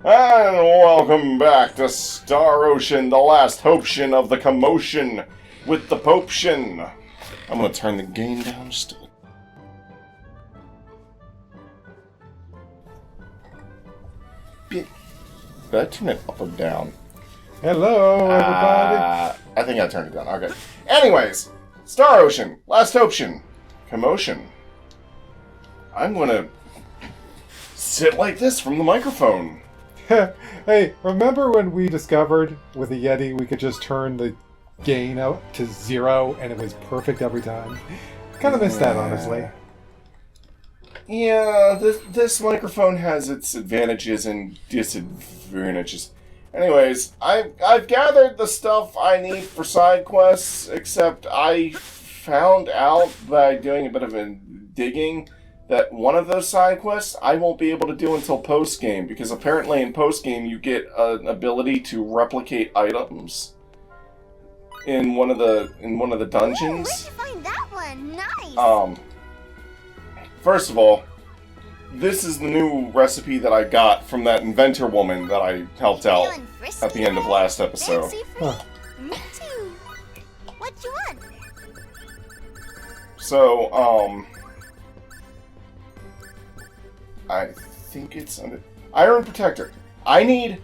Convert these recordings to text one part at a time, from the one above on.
And welcome back to Star Ocean, the last hopetion of the commotion with the Popetion. I'm gonna turn the gain down just a bit. Did I turn it up or down? Hello, everybody. I think I turned it down. Okay. Anyways, Star Ocean, last hopetion, commotion. I'm gonna sit like this from the microphone. Hey, remember when we discovered with the Yeti we could just turn the gain out to 0 and it was perfect every time? Kind of missed that, honestly. Yeah, this microphone has its advantages and disadvantages. Anyways, I've gathered the stuff I need for side quests, except I found out by doing a bit of digging that one of those side quests I won't be able to do until post-game, because apparently in post-game you get an ability to replicate items in one of the dungeons. Where'd you find that one? Nice. First of all, this is the new recipe that I got from that inventor woman that I helped out Feeling frisky at the end of today? last episode. Fancy free? Huh. Me too. What you want? So, I think it's under Iron Protector. I need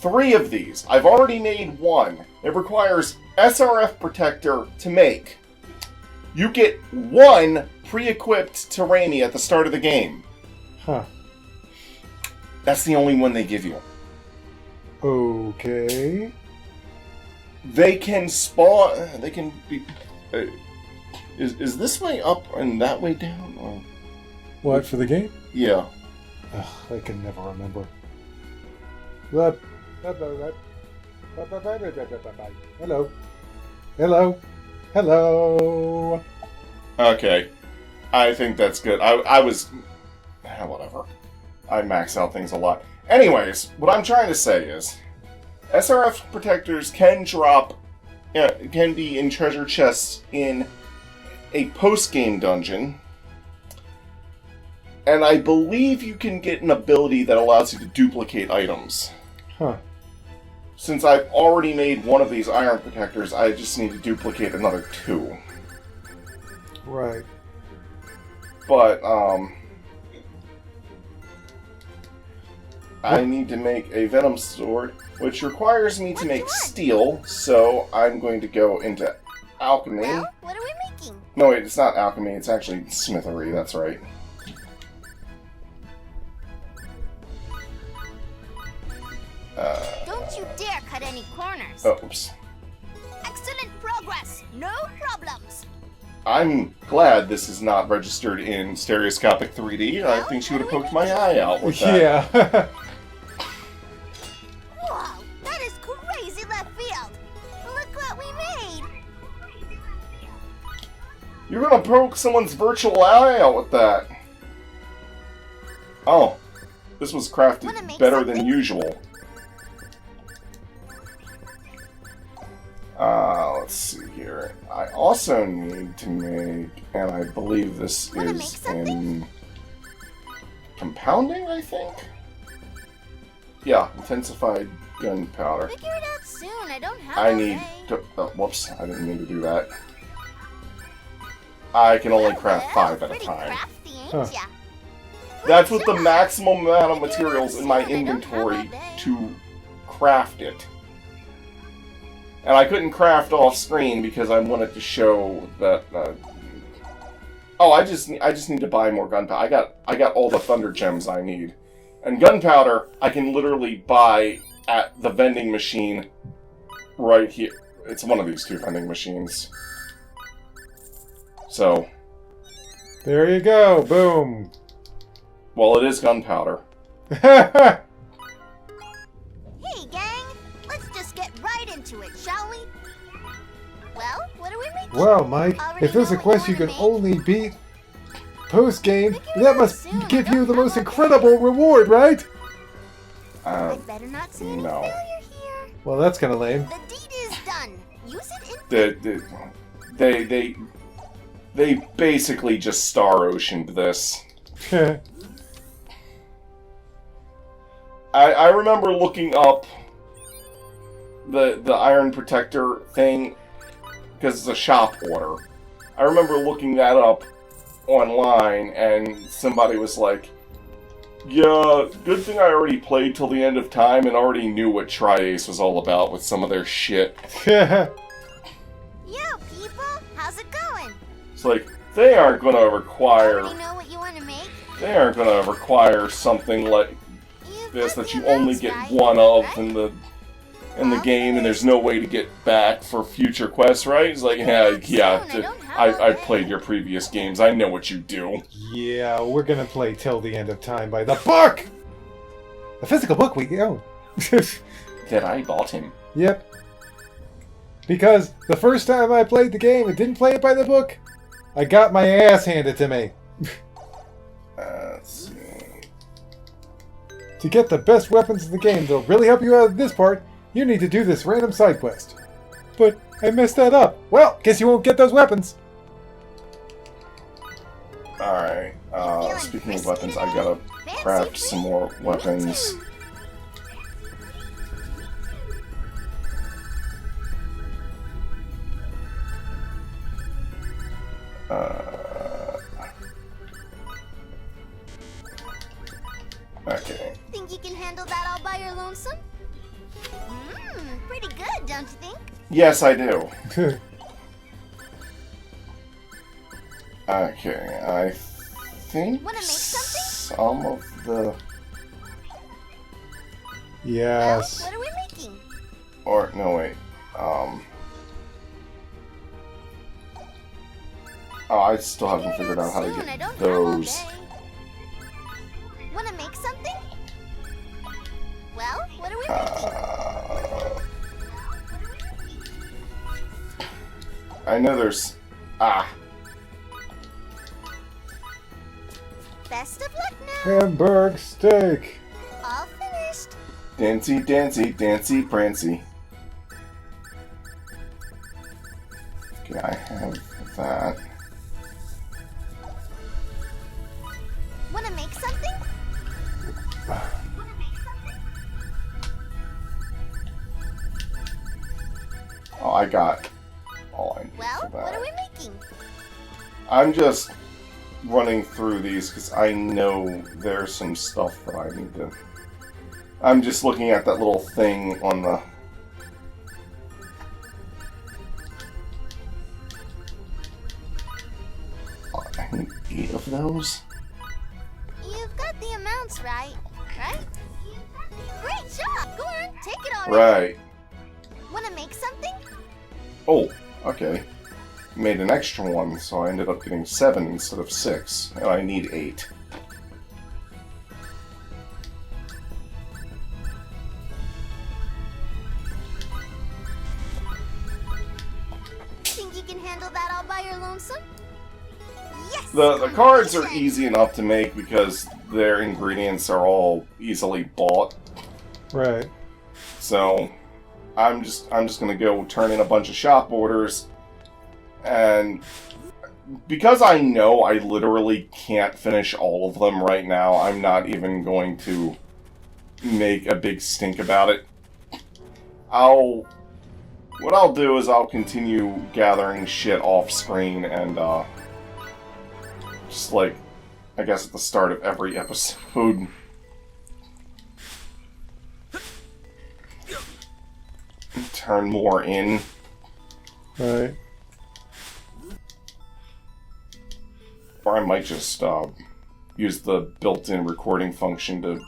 3 of these. I've already made 1. It requires SRF Protector to make. You get 1 pre-equipped to Raimi at the start of the game. Huh. That's the only one they give you. Okay. They can spawn. They can be. Is this way up and that way down? Or? What, for the game? Yeah. Ugh, I can never remember. Hello. Hello. Hello. Okay. I think that's good. I was. Whatever. I max out things a lot. Anyways, what I'm trying to say is, SRF protectors can drop. Can be in treasure chests in a post-game dungeon. And I believe you can get an ability that allows you to duplicate items. Huh. Since I've already made one of these iron protectors, I just need to duplicate another 2. Right. But, I need to make a venom sword, which requires me to make steel, so I'm going to go into alchemy. Well, what are we making? No, wait, it's not alchemy, it's actually smithery, that's right. Don't you dare cut any corners. Oops. Excellent progress. No problems. I'm glad this is not registered in stereoscopic 3D. I think she would have poked my eye out with that. Yeah. Wow, that is crazy left field. Look what we made. You're gonna poke someone's virtual eye out with that. Oh, this was Wanna crafted make better than something? usual. Let's see here. I also need to make, and I believe this Wanna make is something? in compounding, I think? Yeah, intensified gunpowder. Figure it out soon. I don't have I all need day. to, whoops, I didn't mean to do that. I can only craft 5 at a Pretty time. crafty, ain't Huh. ya? That's with the maximum amount of materials in my inventory to craft it. And I couldn't craft off screen because I wanted to show that. Oh, I just need to buy more gunpowder. I got all the thunder gems I need, and gunpowder I can literally buy at the vending machine right here. It's one of these 2 vending machines. So, There you go. Boom. well, it is gunpowder. Hey, gang. Let's just get right into it, shall we? Well, what are we making? Well, Mike, if there's a quest you can only beat post-game, that must give you the most incredible reward, right? I better not see any no. failure here. Well, that's kind of lame. The deed is done. Use it in They basically just Star Oceaned this. I remember looking up the Iron Protector thing because it's a shop order. I remember looking that up online, and somebody was like, "Yeah, good thing I already played till the end of time and already knew what Tri-Ace was all about with some of their shit." Yo, people, how's it going? It's like they aren't going to require. Already know what you want to make? They aren't going to require something like You've this got that the you only amounts get right, one of right? in the game, and there's no way to get back for future quests, right? It's like, I played your previous games. I know what you do. Yeah, we're gonna play till the end of time by the book! The physical book we own. That I bought him. Yep. Because the first time I played the game and didn't play it by the book, I got my ass handed to me. Let's see. To get the best weapons in the game that'll really help you out of this part, you need to do this random side quest. But I messed that up. Well, guess you won't get those weapons. Alright, speaking of weapons, I gotta craft some more weapons. Okay. Think you can handle that all by your lonesome? Pretty good, don't you think? Yes, I do. Okay, I think Wanna make something? some of the... Yes. Well, what are we making? Or, no, wait. Oh, I still haven't figured out how to Soon, I get don't have all those. day. Wanna make something? Well, what are we making? I know there's... Best of luck now. Hamburg steak. All finished. Dancy, dancy, dancy, prancy. Okay, I have that. Wanna make something? Oh, I got all I need Well, for what that. are we making? I'm just running through these because I know there's some stuff that I need to... I'm just looking at that little thing on the... Oh, I need 8 of those? You've got the amounts right? Great job! Go on, take it already. Right. Wanna make something? Oh, okay. Made an extra one, so I ended up getting 7 instead of 6. And I need 8. Think you can handle that all by your lonesome? Yes! The cards are easy enough to make because their ingredients are all easily bought. Right. So I'm just gonna go turn in a bunch of shop orders, and because I know I literally can't finish all of them right now, I'm not even going to make a big stink about it. What I'll do is I'll continue gathering shit off screen and just like I guess at the start of every episode. Turn more in. Right. Or I might just use the built-in recording function to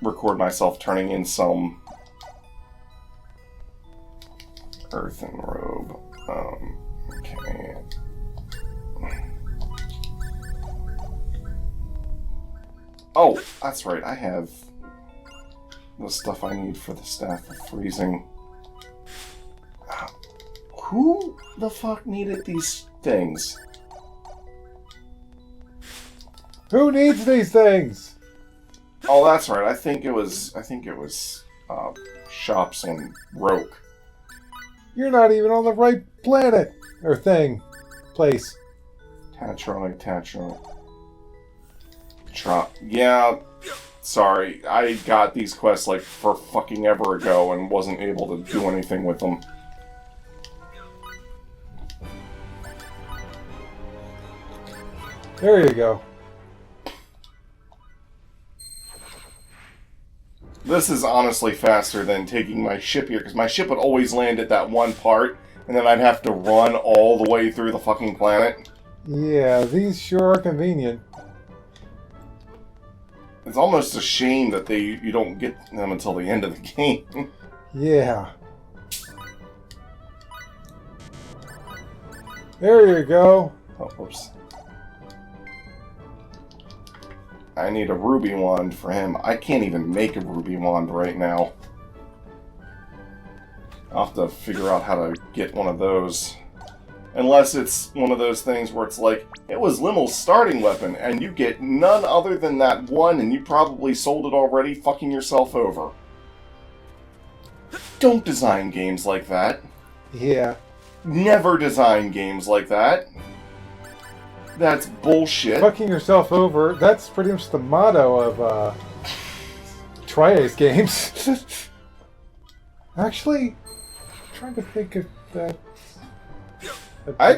record myself turning in some earthen robe. Okay. Oh, that's right, I have the stuff I need for the Staff of Freezing. Who the fuck needed these things? Who needs these things? Oh, that's right. I think it was shops on Roke. You're not even on the right planet or thing. Place. Tatroy. Yeah. Sorry, I got these quests like for fucking ever ago and wasn't able to do anything with them. There you go. This is honestly faster than taking my ship here, because my ship would always land at that one part, and then I'd have to run all the way through the fucking planet. Yeah, these sure are convenient. It's almost a shame that you don't get them until the end of the game. Yeah. There you go. Oh, whoops. I need a ruby wand for him. I can't even make a ruby wand right now. I'll have to figure out how to get one of those. Unless it's one of those things where it's like, it was Limel's starting weapon, and you get none other than that one, and you probably sold it already, fucking yourself over. Don't design games like that. Yeah. Never design games like that. That's bullshit. Fucking yourself over. That's pretty much the motto of Tri-Ace games. Actually, I'm trying to think of that. I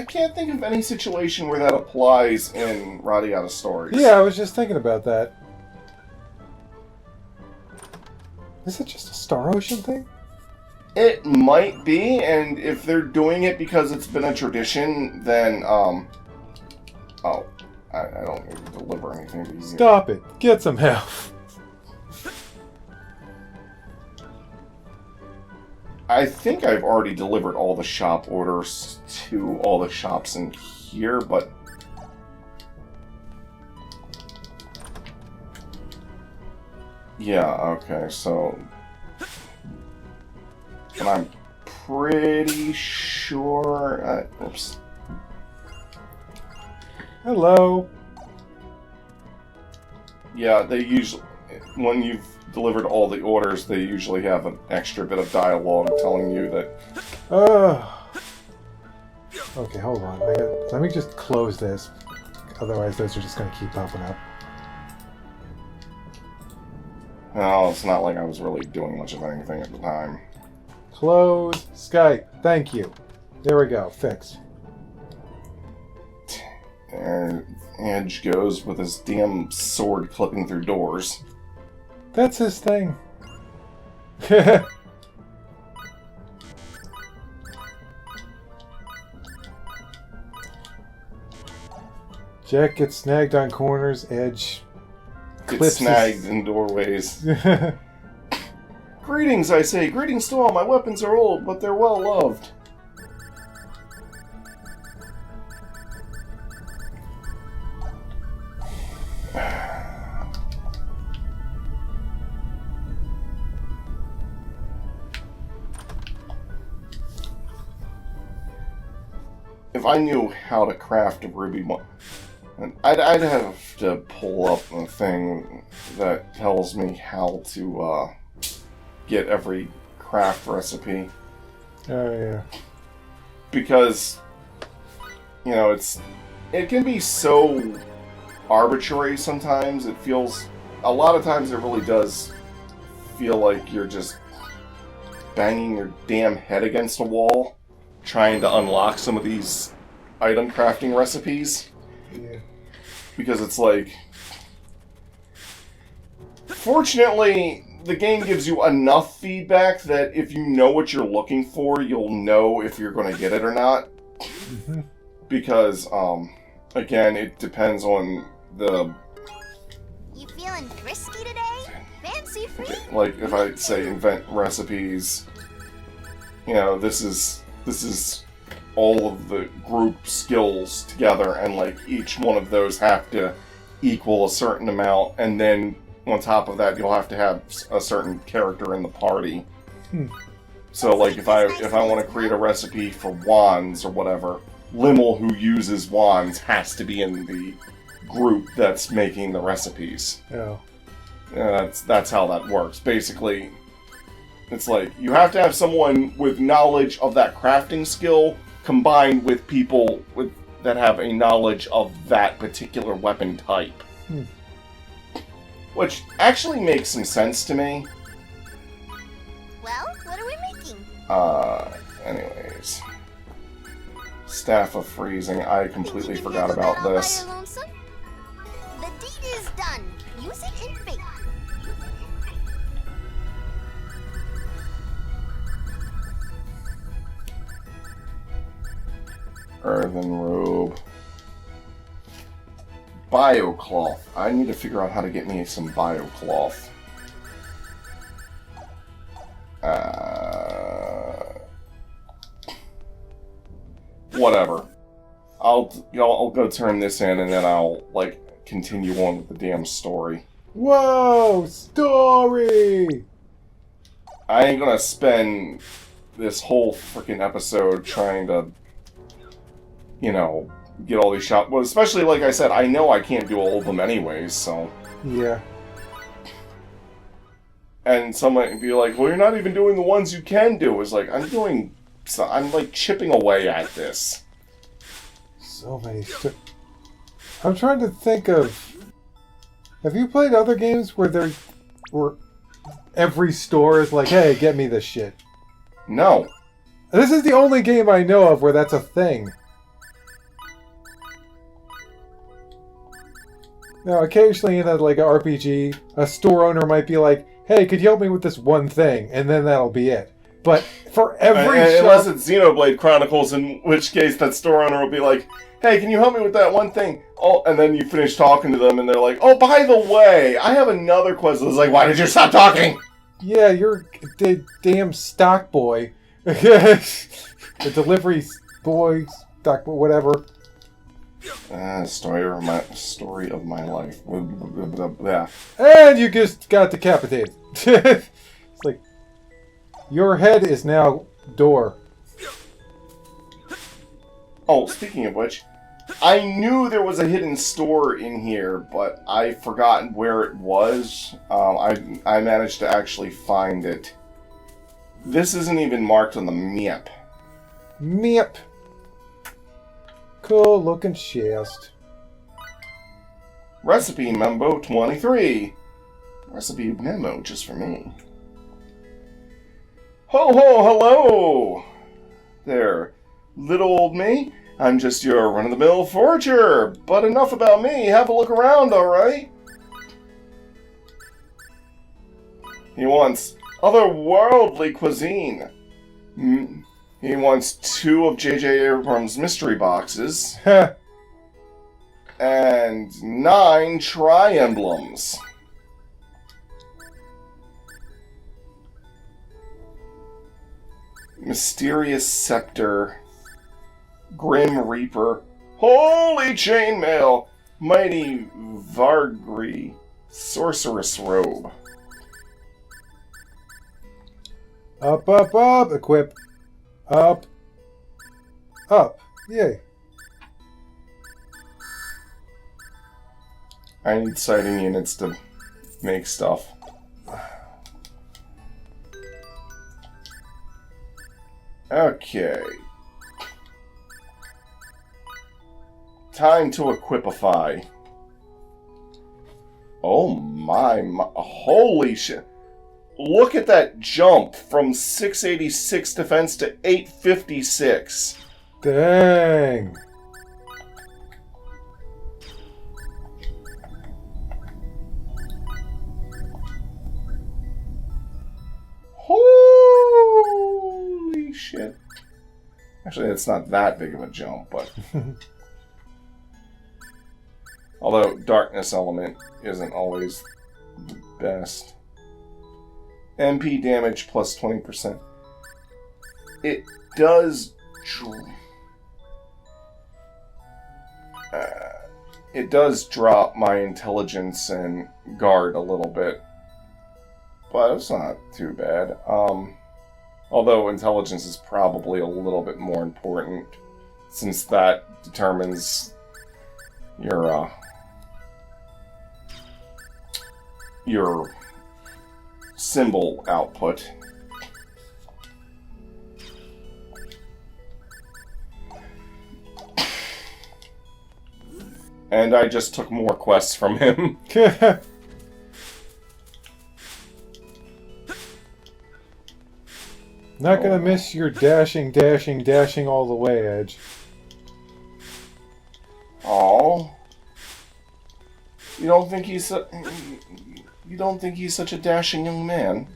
can't think of any situation where that applies in Radiata Stories. Yeah, I was just thinking about that. Is it just a Star Ocean thing? It might be, and if they're doing it because it's been a tradition, then, oh, I don't need to deliver anything to you. Stop it. Get some help. I think I've already delivered all the shop orders to all the shops in here, but... Yeah, okay, so... And I'm pretty sure... oops. Hello. Yeah, they usually... When you've delivered all the orders, they usually have an extra bit of dialogue telling you that... Okay, hold on. Let me just close this. Otherwise, those are just going to keep popping up. No, it's not like I was really doing much of anything at the time. Close Skype. Thank you. There we go. Fixed. And Edge goes with his damn sword clipping through doors. That's his thing. Jack gets snagged on corners. Edge Gets clips snagged in doorways. Greetings, I say. Greetings to all. My weapons are old, but they're well loved. If I knew how to craft a ruby one, I'd have to pull up a thing that tells me how to get every craft recipe. Oh yeah. Because, you know, it can be so arbitrary sometimes. It feels, a lot of times it really does feel like you're just banging your damn head against a wall trying to unlock some of these item crafting recipes. Yeah. Because it's like, fortunately, the game gives you enough feedback that if you know what you're looking for, you'll know if you're going to get it or not. Mm-hmm. Because, again, it depends on the... You feeling frisky today? Fancy free? Like, if I say invent recipes, you know, this is all of the group skills together, and like each one of those have to equal a certain amount, and then on top of that, you'll have to have a certain character in the party. So, like, if I want to create a recipe for wands or whatever, Limel, who uses wands, has to be in the group that's making the recipes. Oh. That's how that works. Basically, it's like you have to have someone with knowledge of that crafting skill combined with people that have a knowledge of that particular weapon type. Which actually makes some sense to me. Well, what are we making? Anyways. Staff of Freezing. I completely Think you can forgot handle about that all by this. your lonesome? The deed is done. Use it in faith. Earthen Robe. Biocloth. I need to figure out how to get me some Biocloth. Whatever. I'll go turn this in and then I'll, like, continue on with the damn story. Whoa! Story! I ain't gonna spend this whole freaking episode trying to, you know, get all these shots. Well, especially, like I said, I know I can't do all of them anyways, so... Yeah. And someone would be like, well, you're not even doing the ones you can do. It's like, I'm like chipping away at this. So many. I'm trying to think of. Have you played other games where every store is like, hey, get me this shit? No. This is the only game I know of where that's a thing. Now, occasionally in like an RPG, a store owner might be like, hey, could you help me with this one thing? And then that'll be it. But for every unless it's Xenoblade Chronicles, in which case that store owner will be like, hey, can you help me with that one thing? Oh, and then you finish talking to them and they're like, oh, by the way, I have another quest. It's like, why did you stop talking? Yeah, you're the damn stock boy. The delivery boy, stock boy, whatever. Story of my life. Yeah. And you just got decapitated. It's like, your head is now door. Oh, speaking of which, I knew there was a hidden store in here, but I forgot where it was. I managed to actually find it. This isn't even marked on the map. Meep. Cool looking chest. Recipe Memo 23. Recipe memo just for me. Ho ho, hello! There, little old me. I'm just your run-of-the-mill forager. But enough about me. Have a look around, alright? He wants otherworldly cuisine. He wants 2 of J.J. Abrams' mystery boxes. And 9 tri-emblems. Mysterious Scepter. Grim Reaper. Holy Chainmail. Mighty Vargri. Sorceress Robe. Up, up, up. Equip. Up. Up. Yay. I need sighting units to make stuff. Okay. Time to equipify. Oh my, holy shit. Look at that jump from 686 defense to 856. Dang. Holy shit. Actually, it's not that big of a jump, but... Although, Darkness Element isn't always the best. MP damage plus 20%. It does... it does drop my intelligence and guard a little bit. But it's not too bad. Although intelligence is probably a little bit more important, since that determines your symbol output. And I just took more quests from him. Not gonna miss your dashing, dashing, dashing all the way, Edge. Oh. You don't think he's such a dashing young man?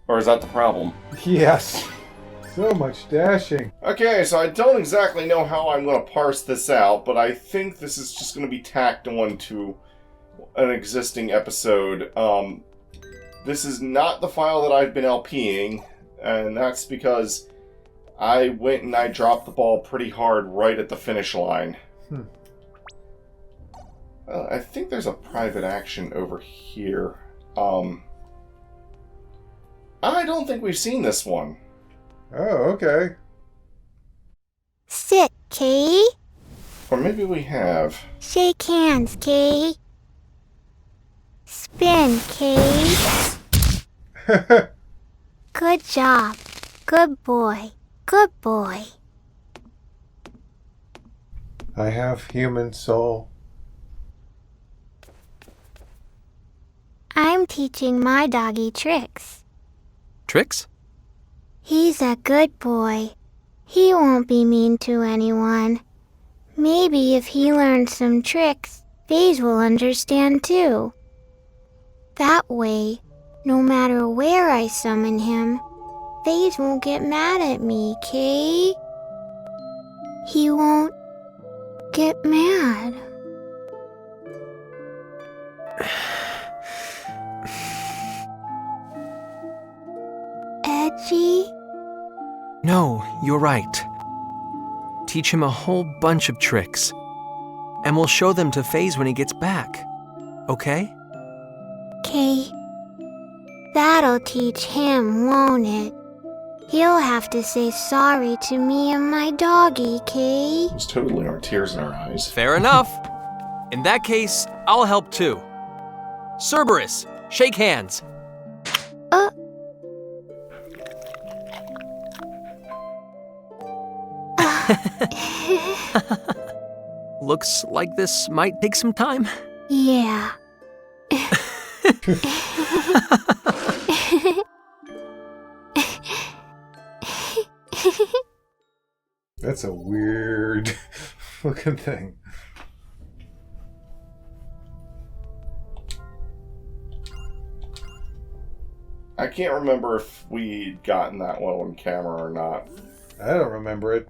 Or is that the problem? Yes. So much dashing. Okay, so I don't exactly know how I'm going to parse this out, but I think this is just going to be tacked on to an existing episode. This is not the file that I've been LPing, and that's because I went and I dropped the ball pretty hard right at the finish line. I think there's a private action over here. I don't think we've seen this one. Oh, okay. Sit, Kay. Or maybe we have. Shake hands, Kay. Spin, Kay. Good job. Good boy. Good boy. I have human soul. I'm teaching my doggy tricks. Tricks? He's a good boy. He won't be mean to anyone. Maybe if he learns some tricks, Faze will understand too. That way, no matter where I summon him, Faze won't get mad at me, Kay. He won't get mad. Edgy? No, you're right. Teach him a whole bunch of tricks. And we'll show them to Faze when he gets back. Okay? Kay, that'll teach him, won't it? He'll have to say sorry to me and my doggy, Kay. Those totally aren't tears in our eyes. Fair enough. In that case, I'll help too. Cerberus, shake hands. Looks like this might take some time. Yeah. That's a weird looking thing. I can't remember if we'd gotten that one on camera or not. I don't remember it.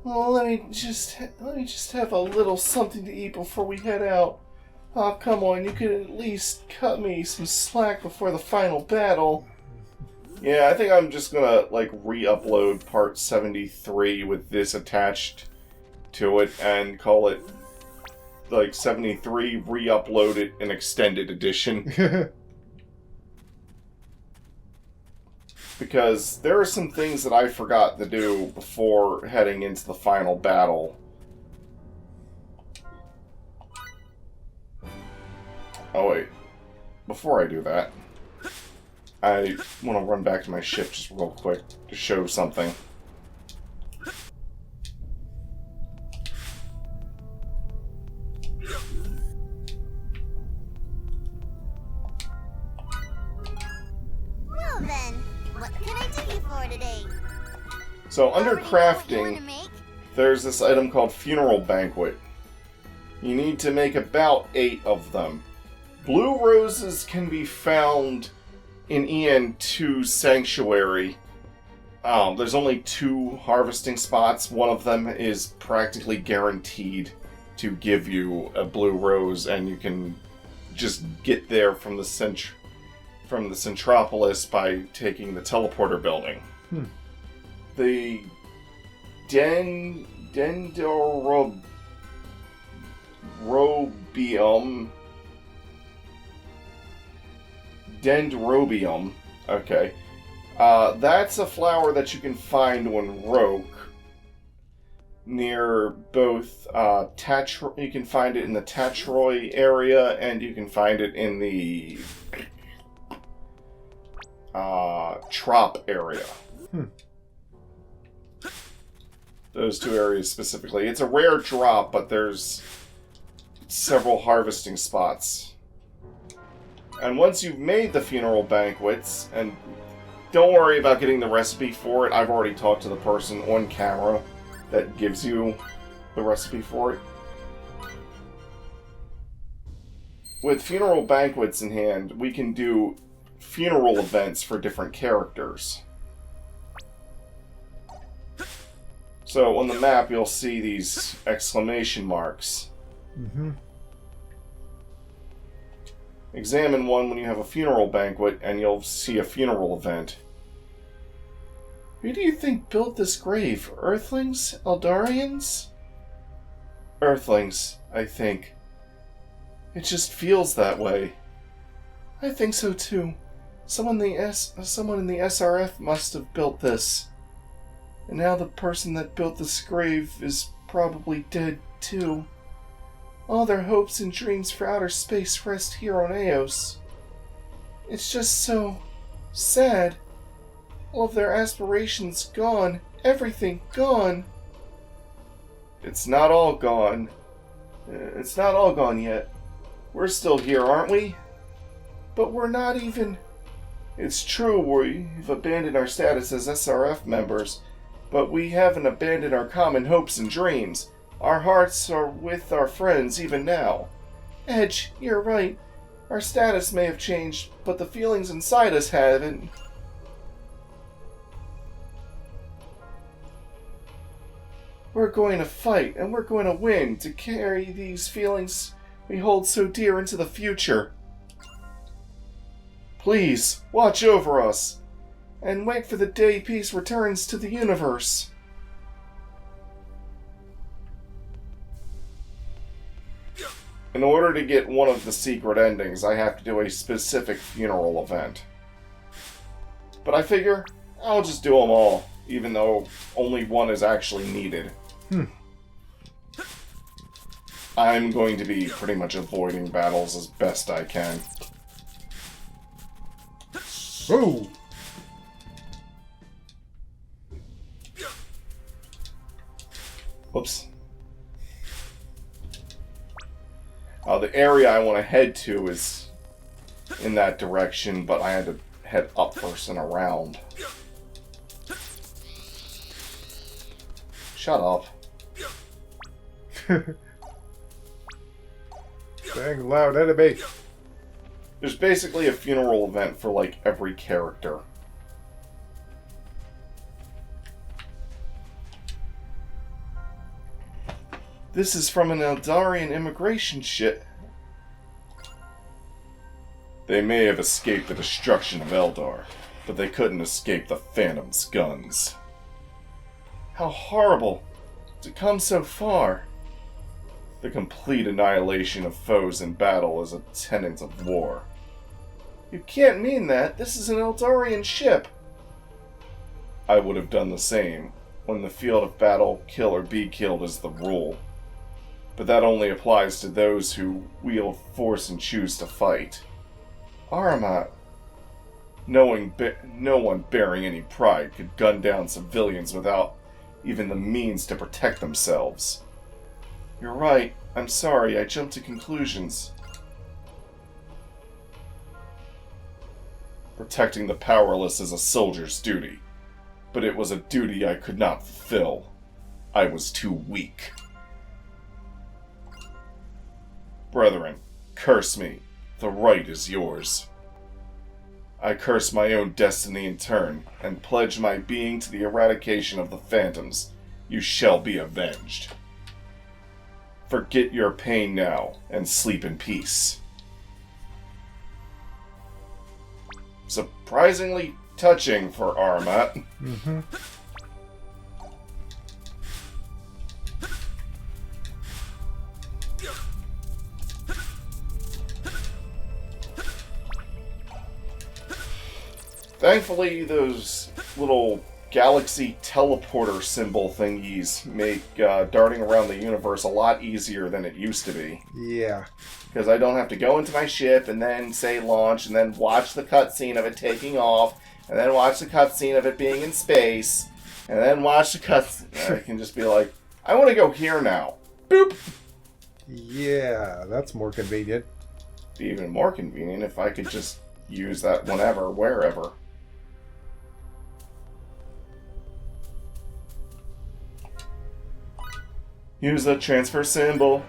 Well, let me just have a little something to eat before we head out. Oh, come on, you could at least cut me some slack before the final battle. Yeah, I think I'm just gonna, re-upload part 73 with this attached to it and call it, 73 re-uploaded an extended edition. Because there are some things that I forgot to do before heading into the final battle. Oh wait, before I do that, I want to run back to my ship just real quick to show something. Well then, what can I do you for today? So under Already know what you wanna crafting, make? there's this item called Funeral Banquet. You need to make about 8 of them. Blue roses can be found in EN2 Sanctuary. There's only 2 harvesting spots. One of them is practically guaranteed to give you a blue rose, and you can just get there from the Centropolis by taking the teleporter building. The Dendrobium, okay. That's a flower that you can find on Roke. Near both, you can find it in the Tatroy area, and you can find it in the Trop area. Those 2 areas specifically. It's a rare drop, but there's several harvesting spots. And once you've made the funeral banquets, and don't worry about getting the recipe for it, I've already talked to the person on camera that gives you the recipe for it. With funeral banquets in hand, we can do funeral events for different characters. So on the map, you'll see these exclamation marks. Mm-hmm. Examine one when you have a funeral banquet, and you'll see a funeral event. Who do you think built this grave? Earthlings? Eldarians? Earthlings, I think. It just feels that way. I think so too. Someone in the SRF must have built this. And now the person that built this grave is probably dead too. All their hopes and dreams for outer space rest here on Eos. It's just so sad. All of their aspirations gone. Everything gone. It's not all gone. It's not all gone yet. We're still here, aren't we? But we're not even... It's true, we've abandoned our status as SRF members, but we haven't abandoned our common hopes and dreams. Our hearts are with our friends even now. Edge, you're right. Our status may have changed, but the feelings inside us haven't. We're going to fight, and we're going to win to carry these feelings we hold so dear into the future. Please, watch over us, and wait for the day peace returns to the universe. In order to get one of the secret endings, I have to do a specific funeral event. But I figure I'll just do them all, even though only one is actually needed. I'm going to be pretty much avoiding battles as best I can. Whoa! Whoops. The area I want to head to is in that direction, but I had to head up first and around. Shut up. Dang loud enemy. There's basically a funeral event for, like, every character. This is from an Eldarian immigration ship. They may have escaped the destruction of Eldar, but they couldn't escape the Phantom's guns. How horrible to come so far. The complete annihilation of foes in battle is a tenet of war. You can't mean that. This is an Eldarian ship. I would have done the same. When the field of battle, kill or be killed is the rule. But that only applies to those who wield force and choose to fight. Aramat. No one bearing any pride could gun down civilians without even the means to protect themselves. You're right. I'm sorry, I jumped to conclusions. Protecting the powerless is a soldier's duty, but it was a duty I could not fulfill. I was too weak. Brethren, curse me. The right is yours. I curse my own destiny in turn, and pledge my being to the eradication of the phantoms. You shall be avenged. Forget your pain now, and sleep in peace. Surprisingly touching for Aramat. Mm-hmm. Thankfully, those little galaxy teleporter symbol thingies make darting around the universe a lot easier than it used to be. Yeah. Because I don't have to go into my ship and then say launch and then watch the cutscene of it taking off and then watch the cutscene of it being in space and then watch the cutscene. I can just be like, I want to go here now. Boop! Yeah, that's more convenient. Be even more convenient if I could just use that whenever, wherever. Use the transfer symbol.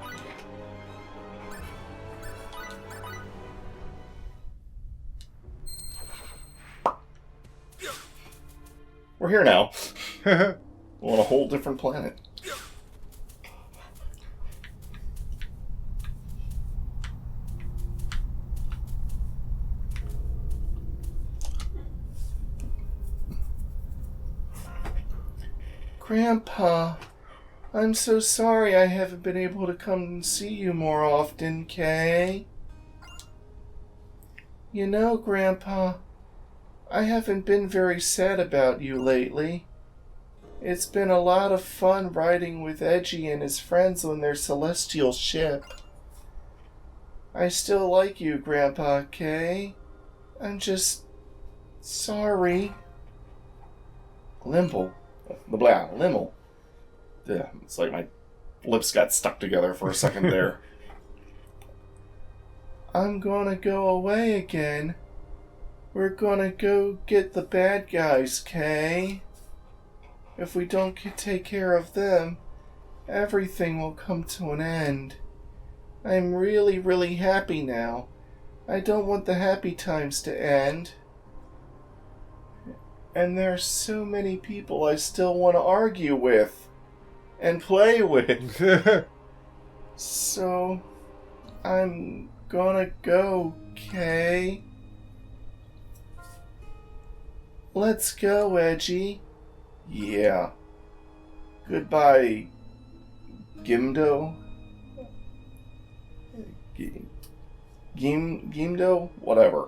We're here now. We're on a whole different planet. Grandpa, I'm so sorry I haven't been able to come and see you more often, Kay. You know, Grandpa, I haven't been very sad about you lately. It's been a lot of fun riding with Edgy and his friends on their celestial ship. I still like you, Grandpa Kay. I'm just sorry. Limble. Limmel. Yeah, it's like my lips got stuck together for a second there. I'm gonna go away again. We're gonna go get the bad guys, Kay. If we don't take care of them, everything will come to an end. I'm really, really happy now. I don't want the happy times to end. And there's so many people I still want to argue with and play with. So, I'm gonna go, Kay. Let's go, Edgy. Yeah. Goodbye, Gimdo. Gimdo? Whatever.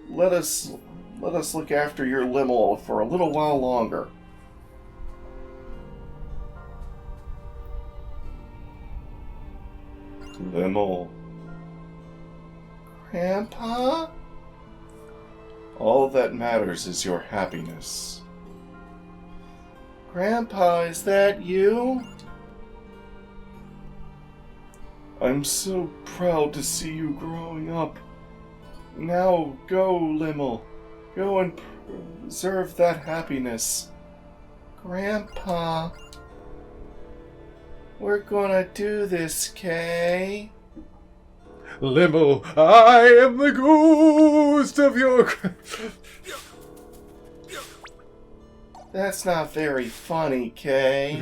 Let us look after your Limmel for a little while longer. Limmel. Grandpa? All that matters is your happiness. Grandpa, is that you? I'm so proud to see you growing up. Now go, Limmel. Go and preserve that happiness. Grandpa, we're gonna do this, Kay. Limmel, I am the ghost of your... That's not very funny, Kay.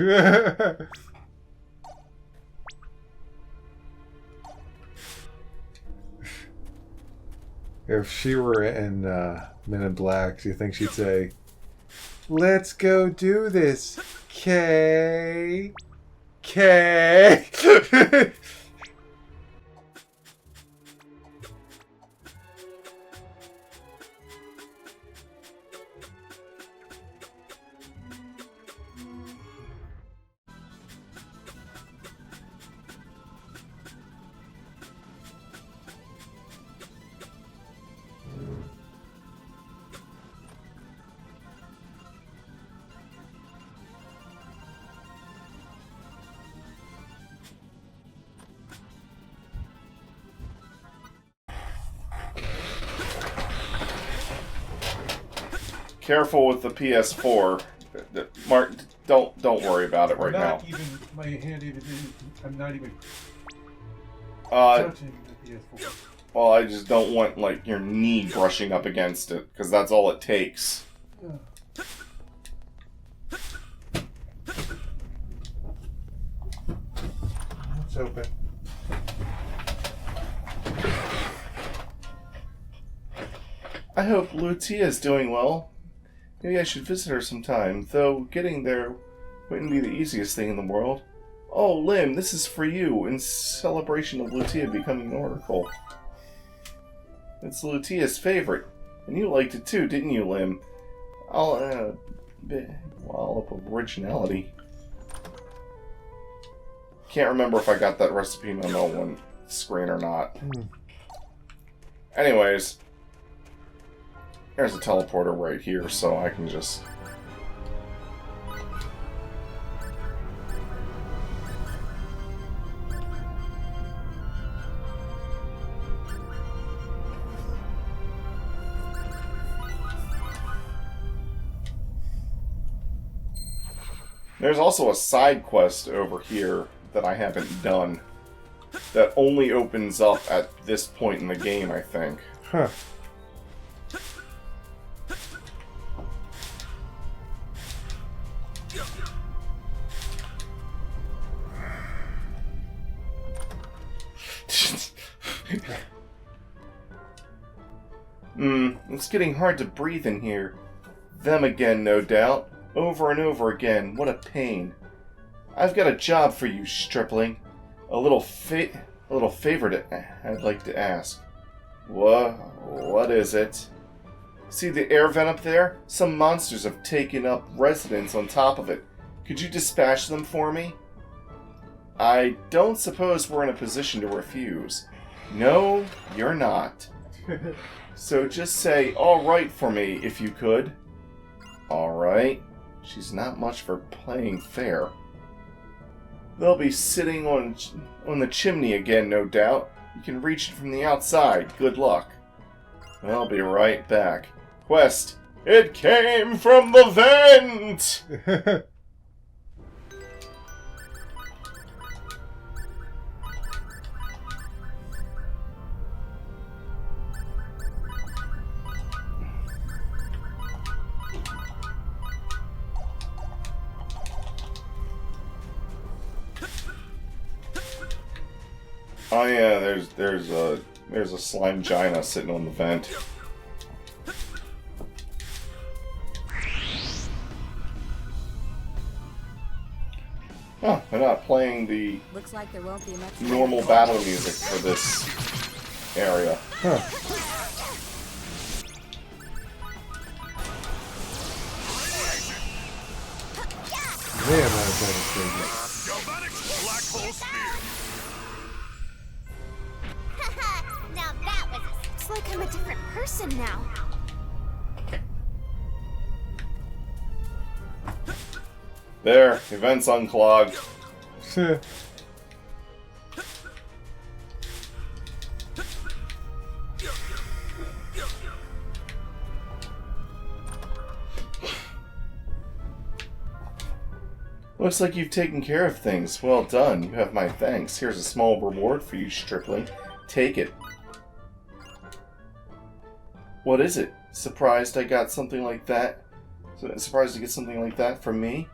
If she were in Men in Black, do you think she'd say, "Let's go do this, Kay"? Kay. Careful with the PS4. Mark, don't worry about it right now. My hand even. I'm not even Uh, touching the PS4. well, I just don't want like your knee brushing up against it, because that's all it takes. It's open. I hope Lutea's doing well. Maybe I should visit her sometime, though getting there wouldn't be the easiest thing in the world. Oh, Lim, this is for you, in celebration of Lutea becoming an Oracle. It's Lutea's favorite, and you liked it too, didn't you, Lim? I'll up originality. Can't remember if I got that recipe memo on screen or not. Anyways, there's a teleporter right here, so I can just... There's also a side quest over here that I haven't done that only opens up at this point in the game, I think. Huh. It's getting hard to breathe in here. Them again, no doubt. Over and over again. What a pain. I've got a job for you, stripling. A little favor I'd like to ask. What is it? See the air vent up there? Some monsters have taken up residence on top of it. Could you dispatch them for me? I don't suppose we're in a position to refuse. No, you're not. So just say, all right for me, if you could. All right. She's not much for playing fair. They'll be sitting on the chimney again, no doubt. You can reach it from the outside. Good luck. I'll be right back. Quest, it came from the vent! Oh yeah, there's a slime gina sitting on the vent. Oh, they're not playing the Looks like there won't be much normal battle music for this area. Huh. Man, that is crazy. Black hole spear. Now that was it's like I'm a different person now. There, events unclogged. Looks like you've taken care of things. Well done. You have my thanks. Here's a small reward for you, stripling. Take it. What is it? Surprised I got something like that? Surprised to get something like that from me?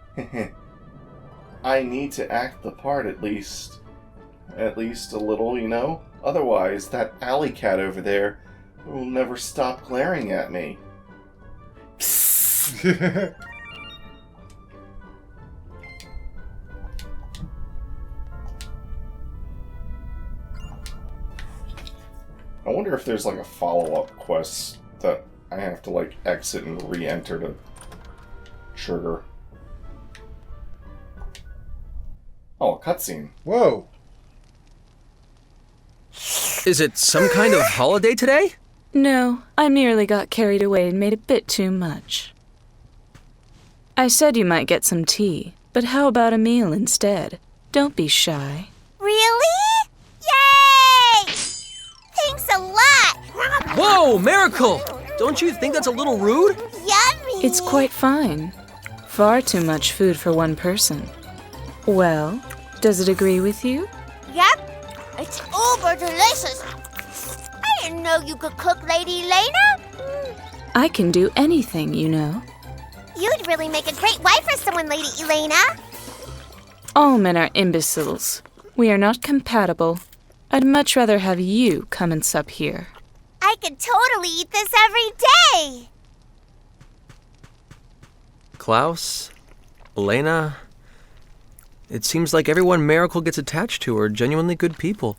I need to act the part at least. At least a little, you know? Otherwise, that alley cat over there will never stop glaring at me. I wonder if there's like a follow-up quest that I have to like exit and re-enter to trigger. Oh, a cutscene. Whoa. Is it some kind of holiday today? No, I merely got carried away and made a bit too much. I said you might get some tea, but how about a meal instead? Don't be shy. Really? Yay! Thanks a lot! Whoa, Miracle! Don't you think that's a little rude? Yummy! It's quite fine. Far too much food for one person. Well, does it agree with you? Yep, it's uber delicious. I didn't know you could cook, Lady Elena. I can do anything, you know. You'd really make a great wife for someone, Lady Elena. All men are imbeciles. We are not compatible. I'd much rather have you come and sup here. I could totally eat this every day. Klaus? Elena? It seems like everyone Miracle gets attached to are genuinely good people.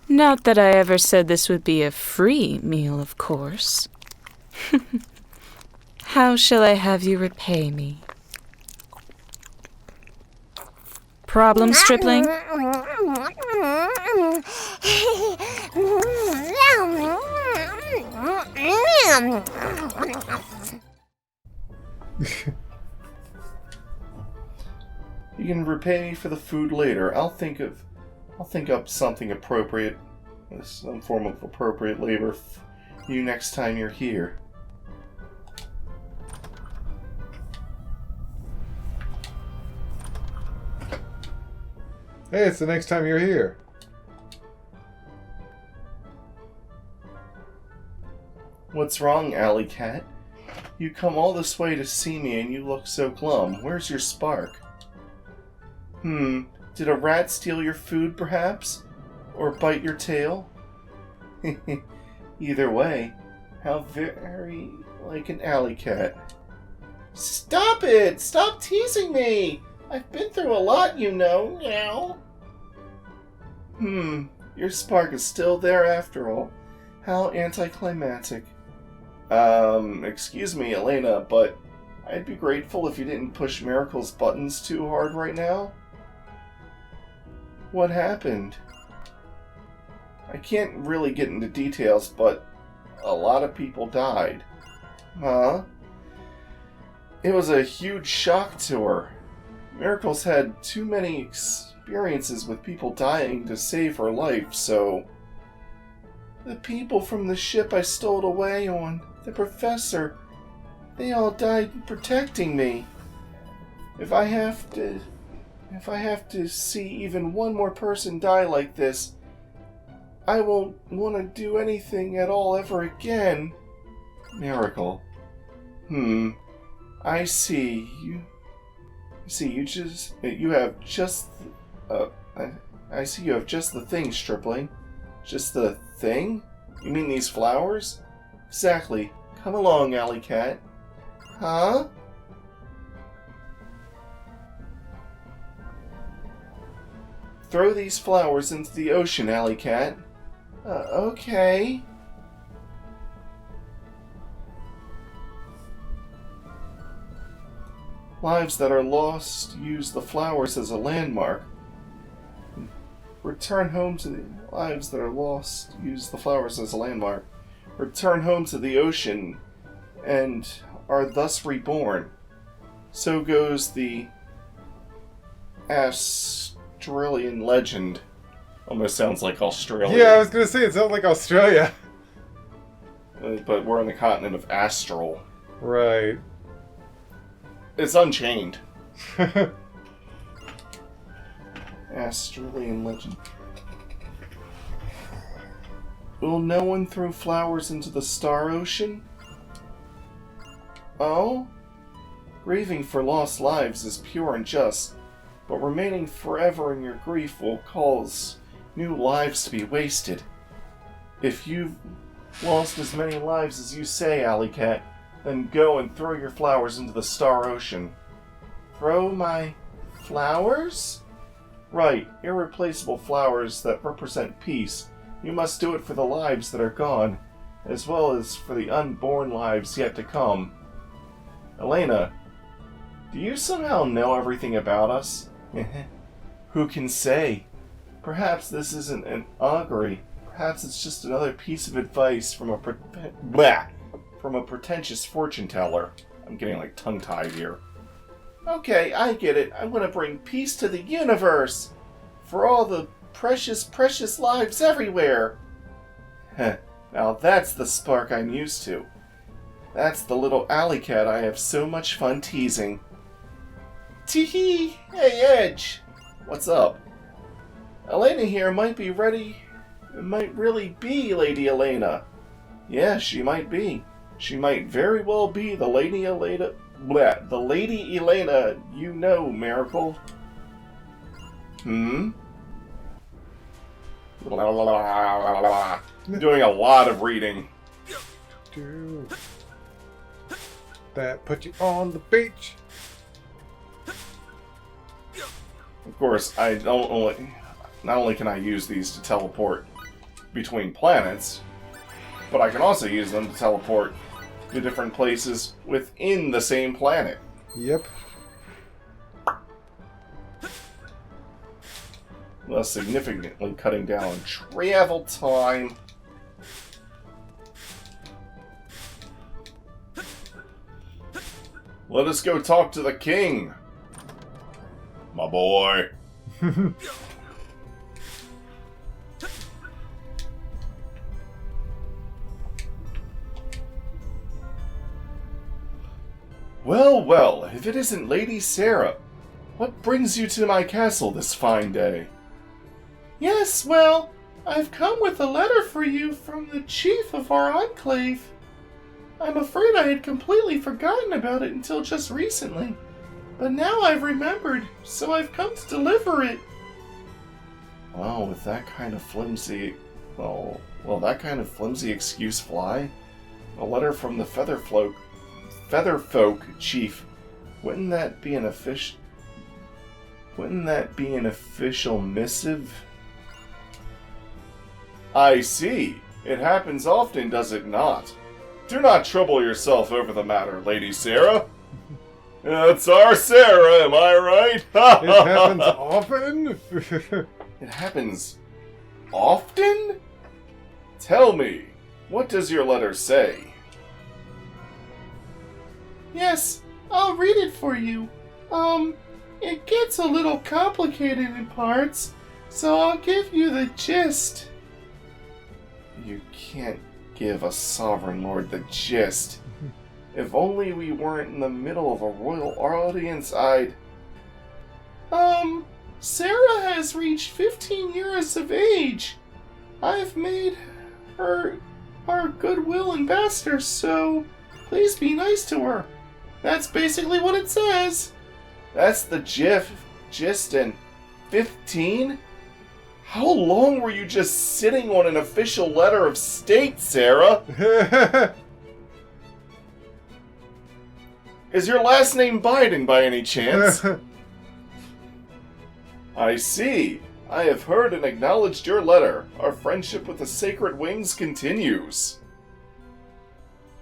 Not that I ever said this would be a free meal, of course. How shall I have you repay me? Problem, stripling? You can repay me for the food later. I'll think up something appropriate, some form of appropriate labor for you next time you're here. Hey, it's the next time you're here. What's wrong, Alley Cat? You come all this way to see me and you look so glum. Where's your spark? Did a rat steal your food, perhaps? Or bite your tail? Either way, how very like an alley cat. Stop it! Stop teasing me! I've been through a lot, you know, now. Your spark is still there after all. How anticlimactic. Excuse me, Elena, but I'd be grateful if you didn't push Miracle's buttons too hard right now. What happened? I can't really get into details, but a lot of people died. Huh? It was a huge shock to her. Miracle's had too many experiences with people dying to save her life, so... The people from the ship I stole away on, the professor, they all died protecting me. If I have to see even one more person die like this, I won't want to do anything at all ever again. Miracle. I see. You have just the thing, Stripling. Just the thing? You mean these flowers? Exactly. Come along, Alley Cat. Huh? Throw these flowers into the ocean, Alley Cat. Okay. Lives that are lost use the flowers as a landmark. Return home to the lives that are lost use the flowers as a landmark. Return home to the ocean and are thus reborn. So goes the Australian legend. Almost sounds like Australia. Yeah, I was gonna say, it sounds like Australia. But we're on the continent of Astral. Right. It's Unchained. Australian legend. Will no one throw flowers into the Star Ocean? Oh? Grieving for lost lives is pure and just, but remaining forever in your grief will cause new lives to be wasted. If you've lost as many lives as you say, Alley Cat, then go and throw your flowers into the Star Ocean. Throw my flowers? Right, irreplaceable flowers that represent peace. You must do it for the lives that are gone, as well as for the unborn lives yet to come. Elena, do you somehow know everything about us? Who can say? Perhaps this isn't an augury. Perhaps it's just another piece of advice from a pretentious fortune teller. I'm getting like tongue-tied here. Okay, I get it. I want to bring peace to the universe for all the precious, precious lives everywhere. Now that's the spark I'm used to. That's the little alley cat I have so much fun teasing. Tee-hee! Hey, Edge! What's up? Elena here might be ready. It might really be Lady Elena. Yeah, she might be. She might very well be the Lady Elena... the Lady Elena you know, Miracle. Doing a lot of reading. Do that put you on the beach. Of course, not only can I use these to teleport between planets, but I can also use them to teleport to different places within the same planet. Yep. Thus significantly cutting down travel time. Let us go talk to the king. My boy. Well, well, if it isn't Lady Sarah, what brings you to my castle this fine day? Yes, well, I've come with a letter for you from the chief of our enclave. I'm afraid I had completely forgotten about it until just recently, but now I've remembered, so I've come to deliver it. Well, with that kind of flimsy... Well, will that kind of flimsy excuse fly? A letter from the Featherfolk chief. Wouldn't that be an official missive? I see. It happens often, does it not? Do not trouble yourself over the matter, Lady Sarah. It's our Sarah, am I right? It happens often? It happens often? Tell me, what does your letter say? Yes, I'll read it for you. It gets a little complicated in parts, so I'll give you the gist. You can't give a sovereign lord the gist. If only we weren't in the middle of a royal audience, Sarah has reached 15 years of age. I've made her our goodwill ambassador, so please be nice to her. That's basically what it says. That's the gist, and 15? How long were you just sitting on an official letter of state, Sarah? Is your last name Biden by any chance? I see. I have heard and acknowledged your letter. Our friendship with the Sacred Wings continues.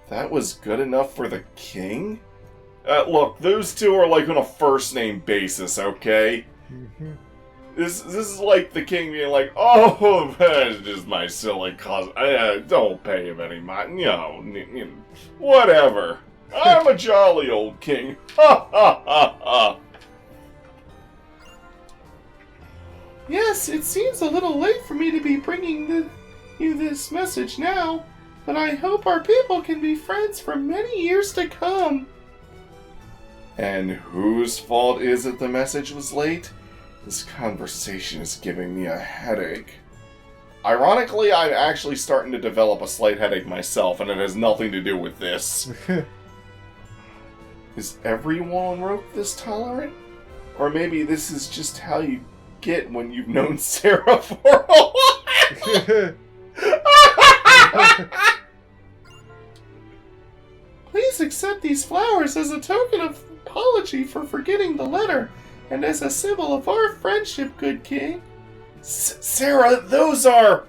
That was good enough for the king? Look, those two are like on a first name basis, okay? This is like the king being like, oh, that's just my silly cousin. Don't pay him any mind, whatever. I'm a jolly old king. Ha ha ha ha. Yes, it seems a little late for me to be bringing you this message now, but I hope our people can be friends for many years to come. And whose fault is it the message was late? This conversation is giving me a headache. Ironically, I'm actually starting to develop a slight headache myself, and it has nothing to do with this. Is everyone on Roke this tolerant? Or maybe this is just how you get when you've known Sarah for a while? Please accept these flowers as a token of apology for forgetting the letter, and as a symbol of our friendship, good king. Sarah, those are...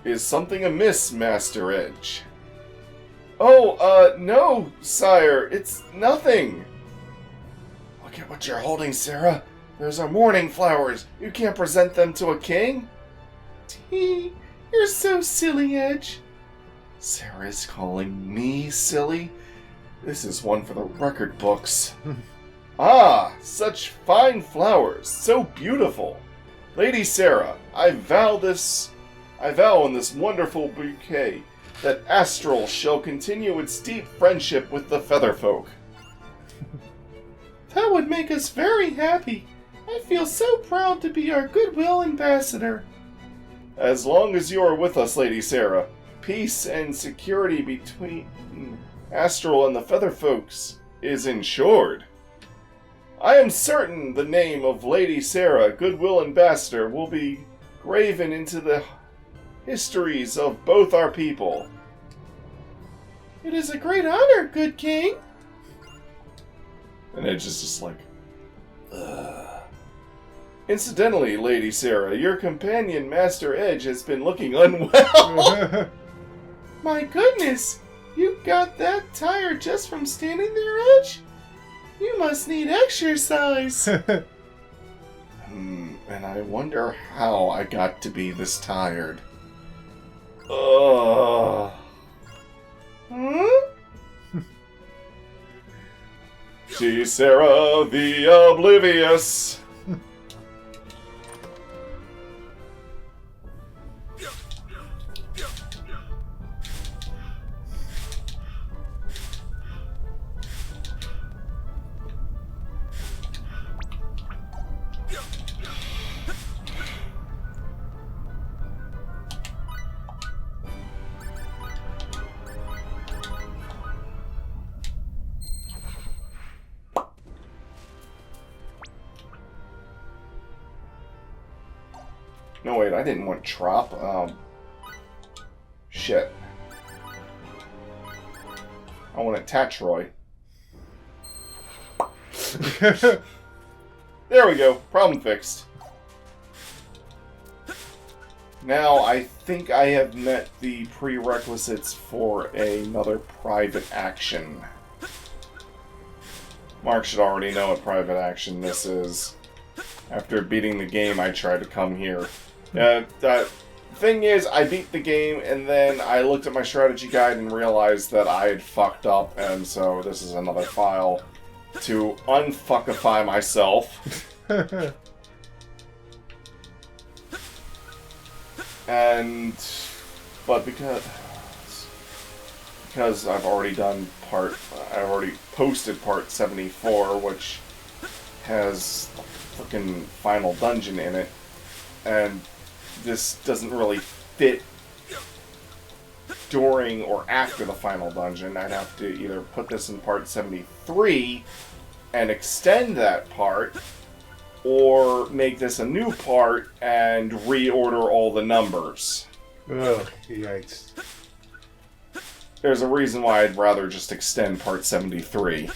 Is something amiss, Master Edge? Oh, no, sire, it's nothing. Look at what you're holding, Sarah. Those are mourning flowers. You can't present them to a king. You're so silly, Edge. Sarah's calling me silly? This is one for the record books. Ah, such fine flowers, so beautiful. Lady Sarah, I vow in this wonderful bouquet that Astral shall continue its deep friendship with the Featherfolk. That would make us very happy. I feel so proud to be our goodwill ambassador. As long as you are with us, Lady Sarah, peace and security between Astral and the Featherfolks is ensured. I am certain the name of Lady Sarah, Goodwill Ambassador, will be graven into the histories of both our people. It is a great honor, good king. And Edge is just like, ugh. Incidentally, Lady Sarah, your companion, Master Edge, has been looking unwell. My goodness, you got that tired just from standing there, Edge? You must need exercise. And I wonder how I got to be this tired. Ugh. She's Sarah the Oblivious. No, wait, I didn't want Trop. Shit. I want Tatroy. There we go. Problem fixed. Now, I think I have met the prerequisites for another private action. Mark should already know what private action this is. After beating the game, I tried to come here. The thing is, I beat the game, and then I looked at my strategy guide and realized that I had fucked up, and so this is another file to unfuckify myself. But because I've already posted part 74, which has the fucking final dungeon in it, and this doesn't really fit during or after the final dungeon. I'd have to either put this in part 73 and extend that part, or make this a new part and reorder all the numbers. Ugh, yikes. There's a reason why I'd rather just extend part 73.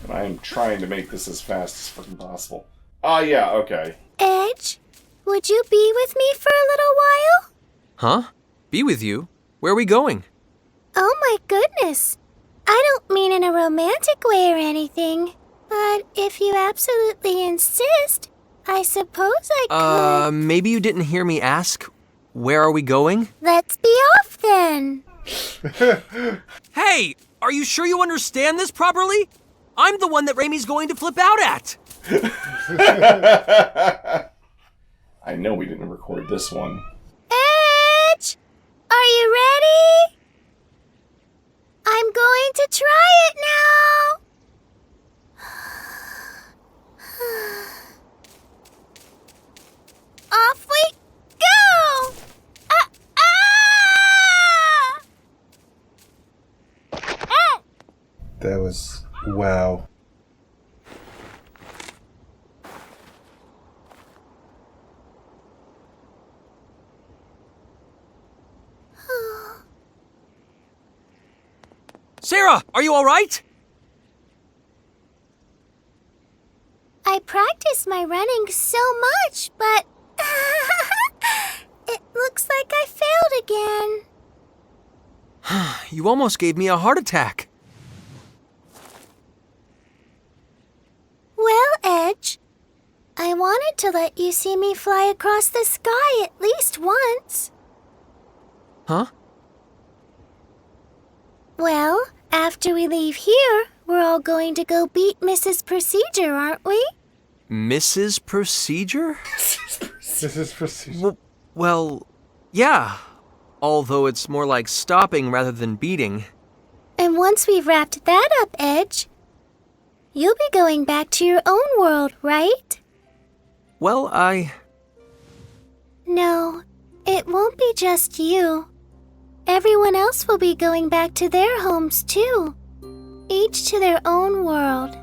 And I am trying to make this as fast as fucking possible. Ah, yeah, okay. Edge, would you be with me for a little while? Huh? Be with you? Where are we going? Oh my goodness. I don't mean in a romantic way or anything, but if you absolutely insist, I suppose I could. Maybe you didn't hear me ask, where are we going? Let's be off then. Hey, are you sure you understand this properly? I'm the one that Raimi's going to flip out at. I know we didn't record this one. Edge, are you ready? I'm going to try it now. Off we go! That was... wow. Sarah, are you all right? I practice my running so much, but it looks like I failed again. You almost gave me a heart attack. Well, Edge, I wanted to let you see me fly across the sky at least once. Huh? Well, after we leave here, we're all going to go beat Mrs. Procedure, aren't we? Mrs. Procedure? This is procedure. Well, yeah. Although it's more like stopping rather than beating. And once we've wrapped that up, Edge, you'll be going back to your own world, right? Well, No, it won't be just you. Everyone else will be going back to their homes, too. Each to their own world.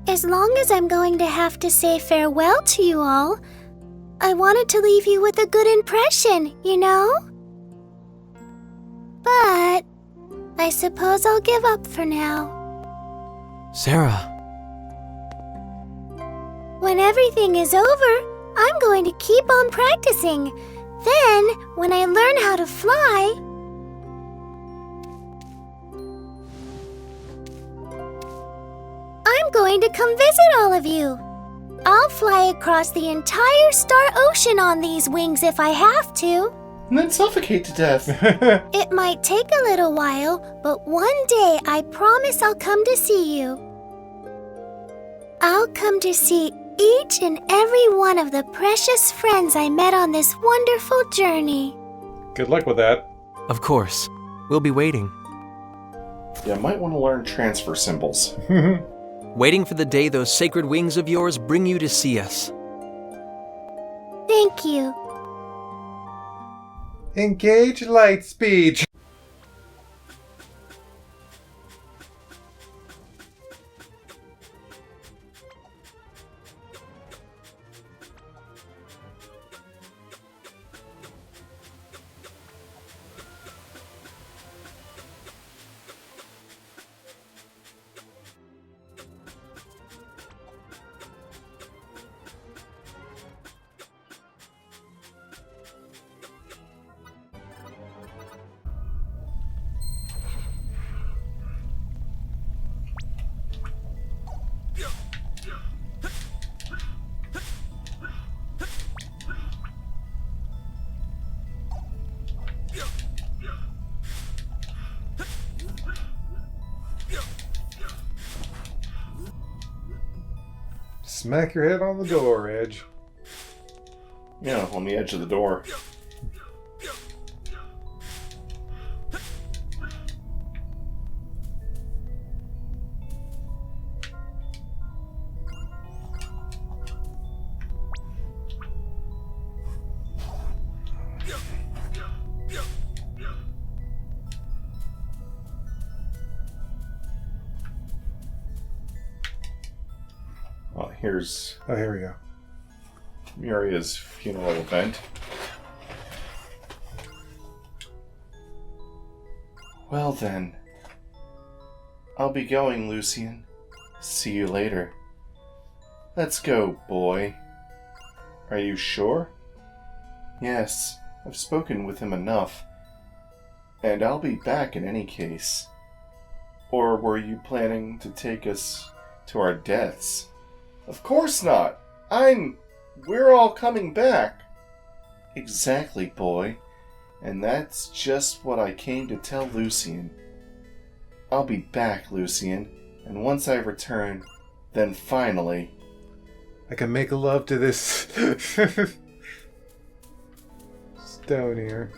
As long as I'm going to have to say farewell to you all, I wanted to leave you with a good impression, you know? But I suppose I'll give up for now. Sarah. When everything is over, I'm going to keep on practicing. Then, when I learn how to fly, I'm going to come visit all of you. I'll fly across the entire Star Ocean on these wings if I have to. And then suffocate to death. It might take a little while, but one day I promise I'll come to see you. I'll come to see each and every one of the precious friends I met on this wonderful journey. Good luck with that. Of course. We'll be waiting. You might want to learn transfer symbols. Waiting for the day those sacred wings of yours bring you to see us. Thank you. Engage light speed. Smack your head on the door, Edge. Yeah, on the edge of the door. Oh, here's Oh, here we go. Muria's funeral event. Well then, I'll be going, Lucian. See you later. Let's go, boy. Are you sure? Yes, I've spoken with him enough. And I'll be back in any case. Or were you planning to take us to our deaths? Of course not! We're all coming back. Exactly, boy. And that's just what I came to tell Lucian. I'll be back, Lucian, and once I return, then finally... I can make love to this stone here.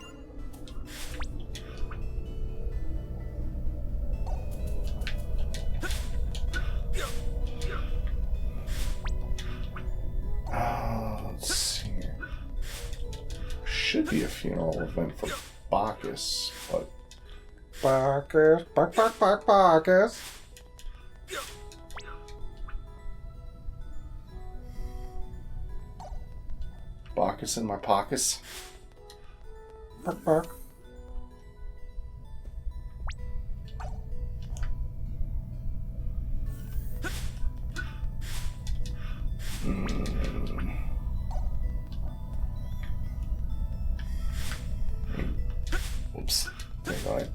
Let's see here. Should be a funeral event for Bacchus, but... Bacchus, Bacchus. Bacchus in my pockets? Bark. Oops. Hang on.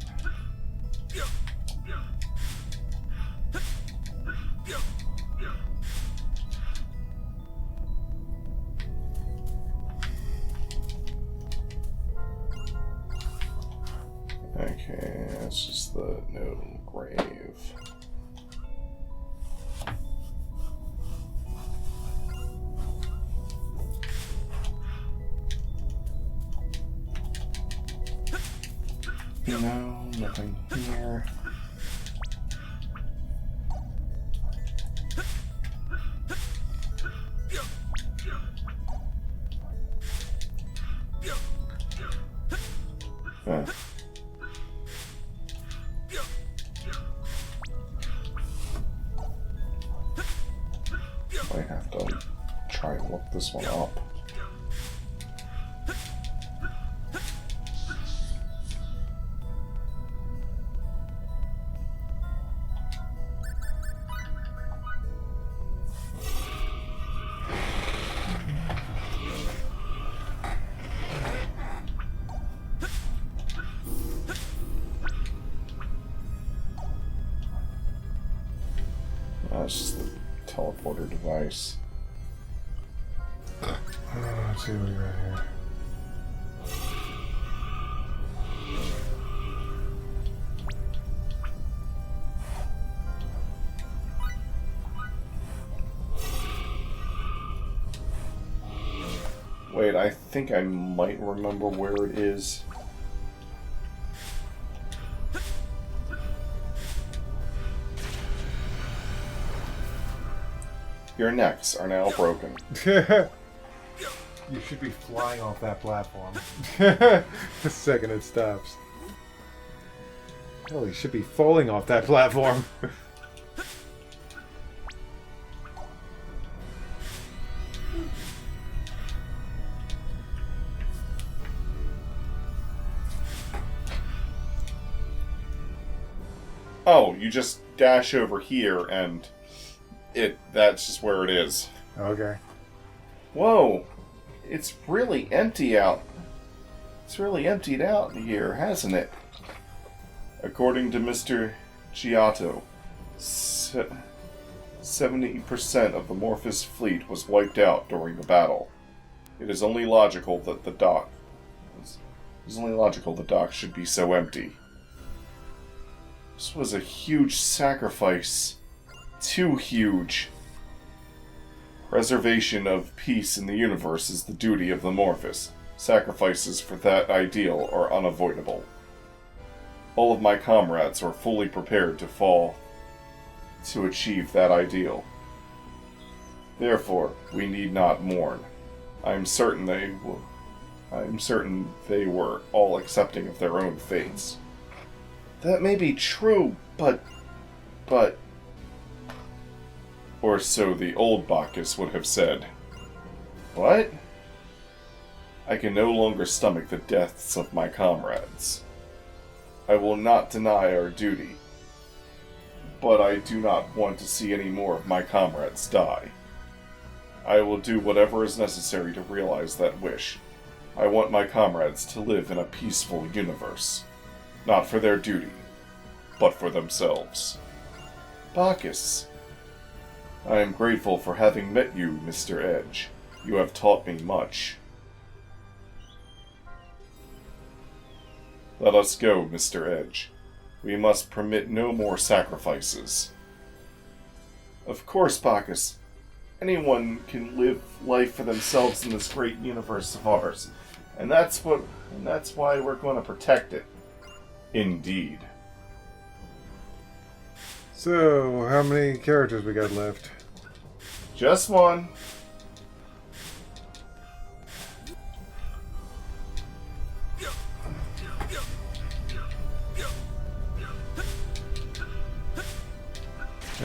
Okay, that's just the note on the grave. No, nothing here. Might have to try and look this one up. That's just the teleporter device. Let's see what we got here. Wait, I think I might remember where it is. Your necks are now broken. You should be flying off that platform. The second it stops. Hell, you should be falling off that platform. Oh, you just dash over here and that's just where it is. Okay. Whoa. It's really empty out. It's really emptied out here, hasn't it? According to Mr. Giotto, 70% of the Morphous fleet was wiped out during the battle. It is only logical that the dock should be so empty. This was a huge sacrifice. Too huge. Preservation of peace in the universe is the duty of the Morphous. Sacrifices for that ideal are unavoidable. All of my comrades are fully prepared to fall to achieve that ideal. Therefore, we need not mourn. I am certain they were all accepting of their own fates. That may be true, but... Or so the old Bacchus would have said. What? I can no longer stomach the deaths of my comrades. I will not deny our duty, but I do not want to see any more of my comrades die. I will do whatever is necessary to realize that wish. I want my comrades to live in a peaceful universe. Not for their duty, but for themselves. Bacchus. I am grateful for having met you, Mr. Edge. You have taught me much. Let us go, Mr. Edge. We must permit no more sacrifices. Of course, Bacchus. Anyone can live life for themselves in this great universe of ours. And that's why we're going to protect it. Indeed. So, how many characters we got left? Just one.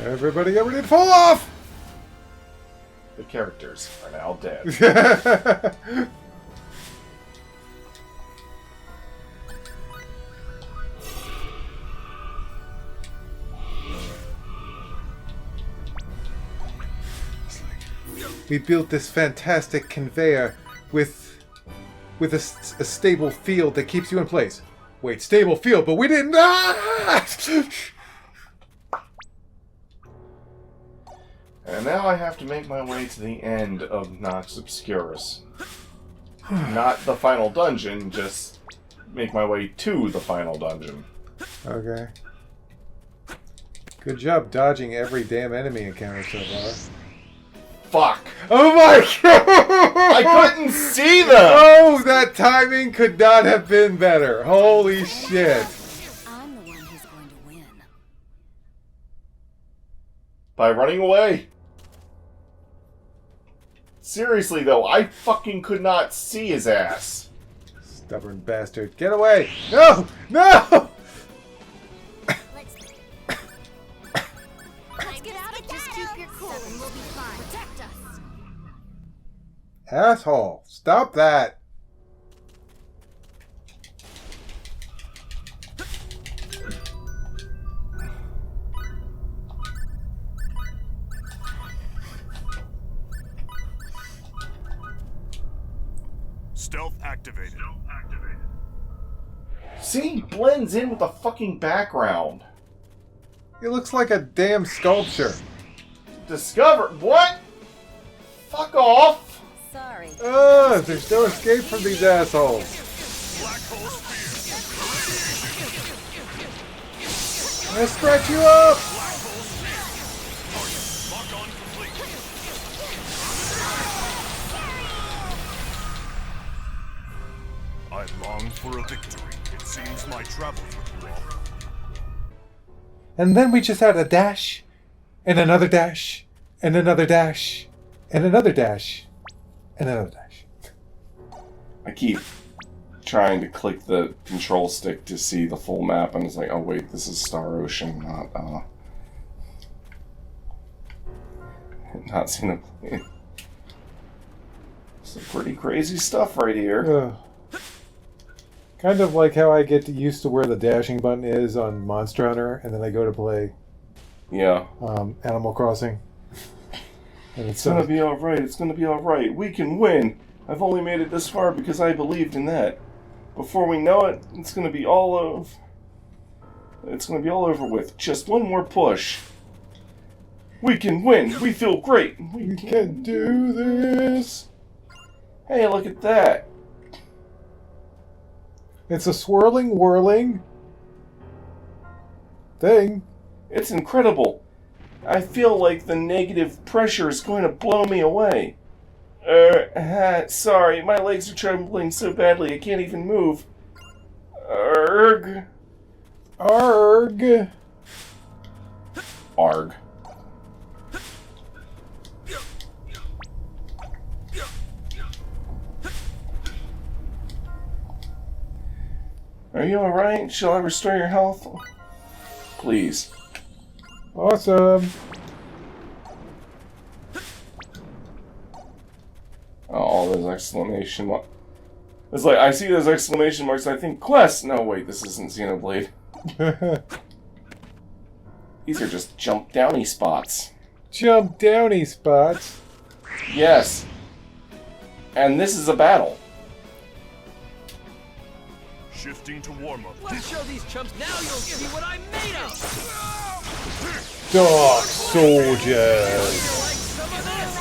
Everybody get ready to fall off! The characters are now dead. We built this fantastic conveyor with a stable field that keeps you in place. Wait, stable field, but we didn't. Ah! And now I have to make my way to the end of Nox Obscurus. Not the final dungeon, just make my way to the final dungeon. Okay. Good job dodging every damn enemy encounter so far. Fuck! Oh my god! I couldn't see them! Oh, that timing could not have been better. Holy shit. I'm the one who's going to win. By running away. Seriously though, I fucking could not see his ass. Stubborn bastard. Get away! No! No! Let's get out of Just keep your cool and we'll be fine. Protect us. Asshole. Stop that. Stealth activated. See, he blends in with the fucking background. It looks like a damn sculpture. Discover what? Fuck off! Sorry. There's no escape from these assholes. Black hole sphere. Let's stretch you up! Black hole sphere. Lock on complete. I long for a victory. It seems my travels with you all. And then we just had a dash, and another dash, And another dash. And another dash. And another dash. I keep trying to click the control stick to see the full map, and it's like, oh wait, this is Star Ocean, not Xenoblade. Some pretty crazy stuff right here. Kind of like how I get used to where the dashing button is on Monster Hunter, and then I go to play Yeah. Animal Crossing. And It's gonna be alright, it's gonna be alright. We can win! I've only made it this far because I believed in that. Before we know it, it's gonna be all over. It's gonna be all over with. Just one more push. We can win! We feel great! We can do this! Hey, look at that! It's a swirling, whirling thing. It's incredible. I feel like the negative pressure is going to blow me away. Sorry, my legs are trembling so badly I can't even move. Arg. Arg. Arg. Are you alright? Shall I restore your health? Please. Awesome. Oh, all those exclamation marks. It's like, I see those exclamation marks and I think, Quest! No, wait, this isn't Xenoblade. These are just jump downy spots. Jump downy spots. Yes. And this is a battle. Shifting to warm-up. Let's show these chumps now you'll see what I'm made of! Dark Soldiers. Like some of this?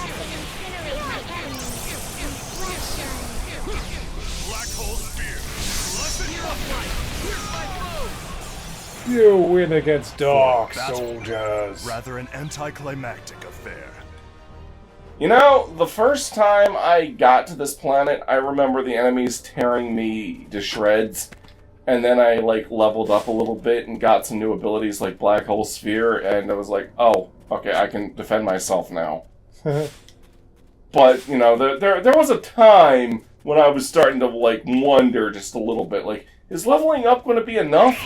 Black hole spear. Lesson You win against Dark Battle. Soldiers. rather an anticlimactic affair. You know, the first time I got to this planet, I remember the enemies tearing me to shreds. And then I, like, leveled up a little bit and got some new abilities like Black Hole Sphere, and I was like, oh, okay, I can defend myself now. But, you know, there was a time when I was starting to, like, wonder just a little bit, like, is leveling up going to be enough?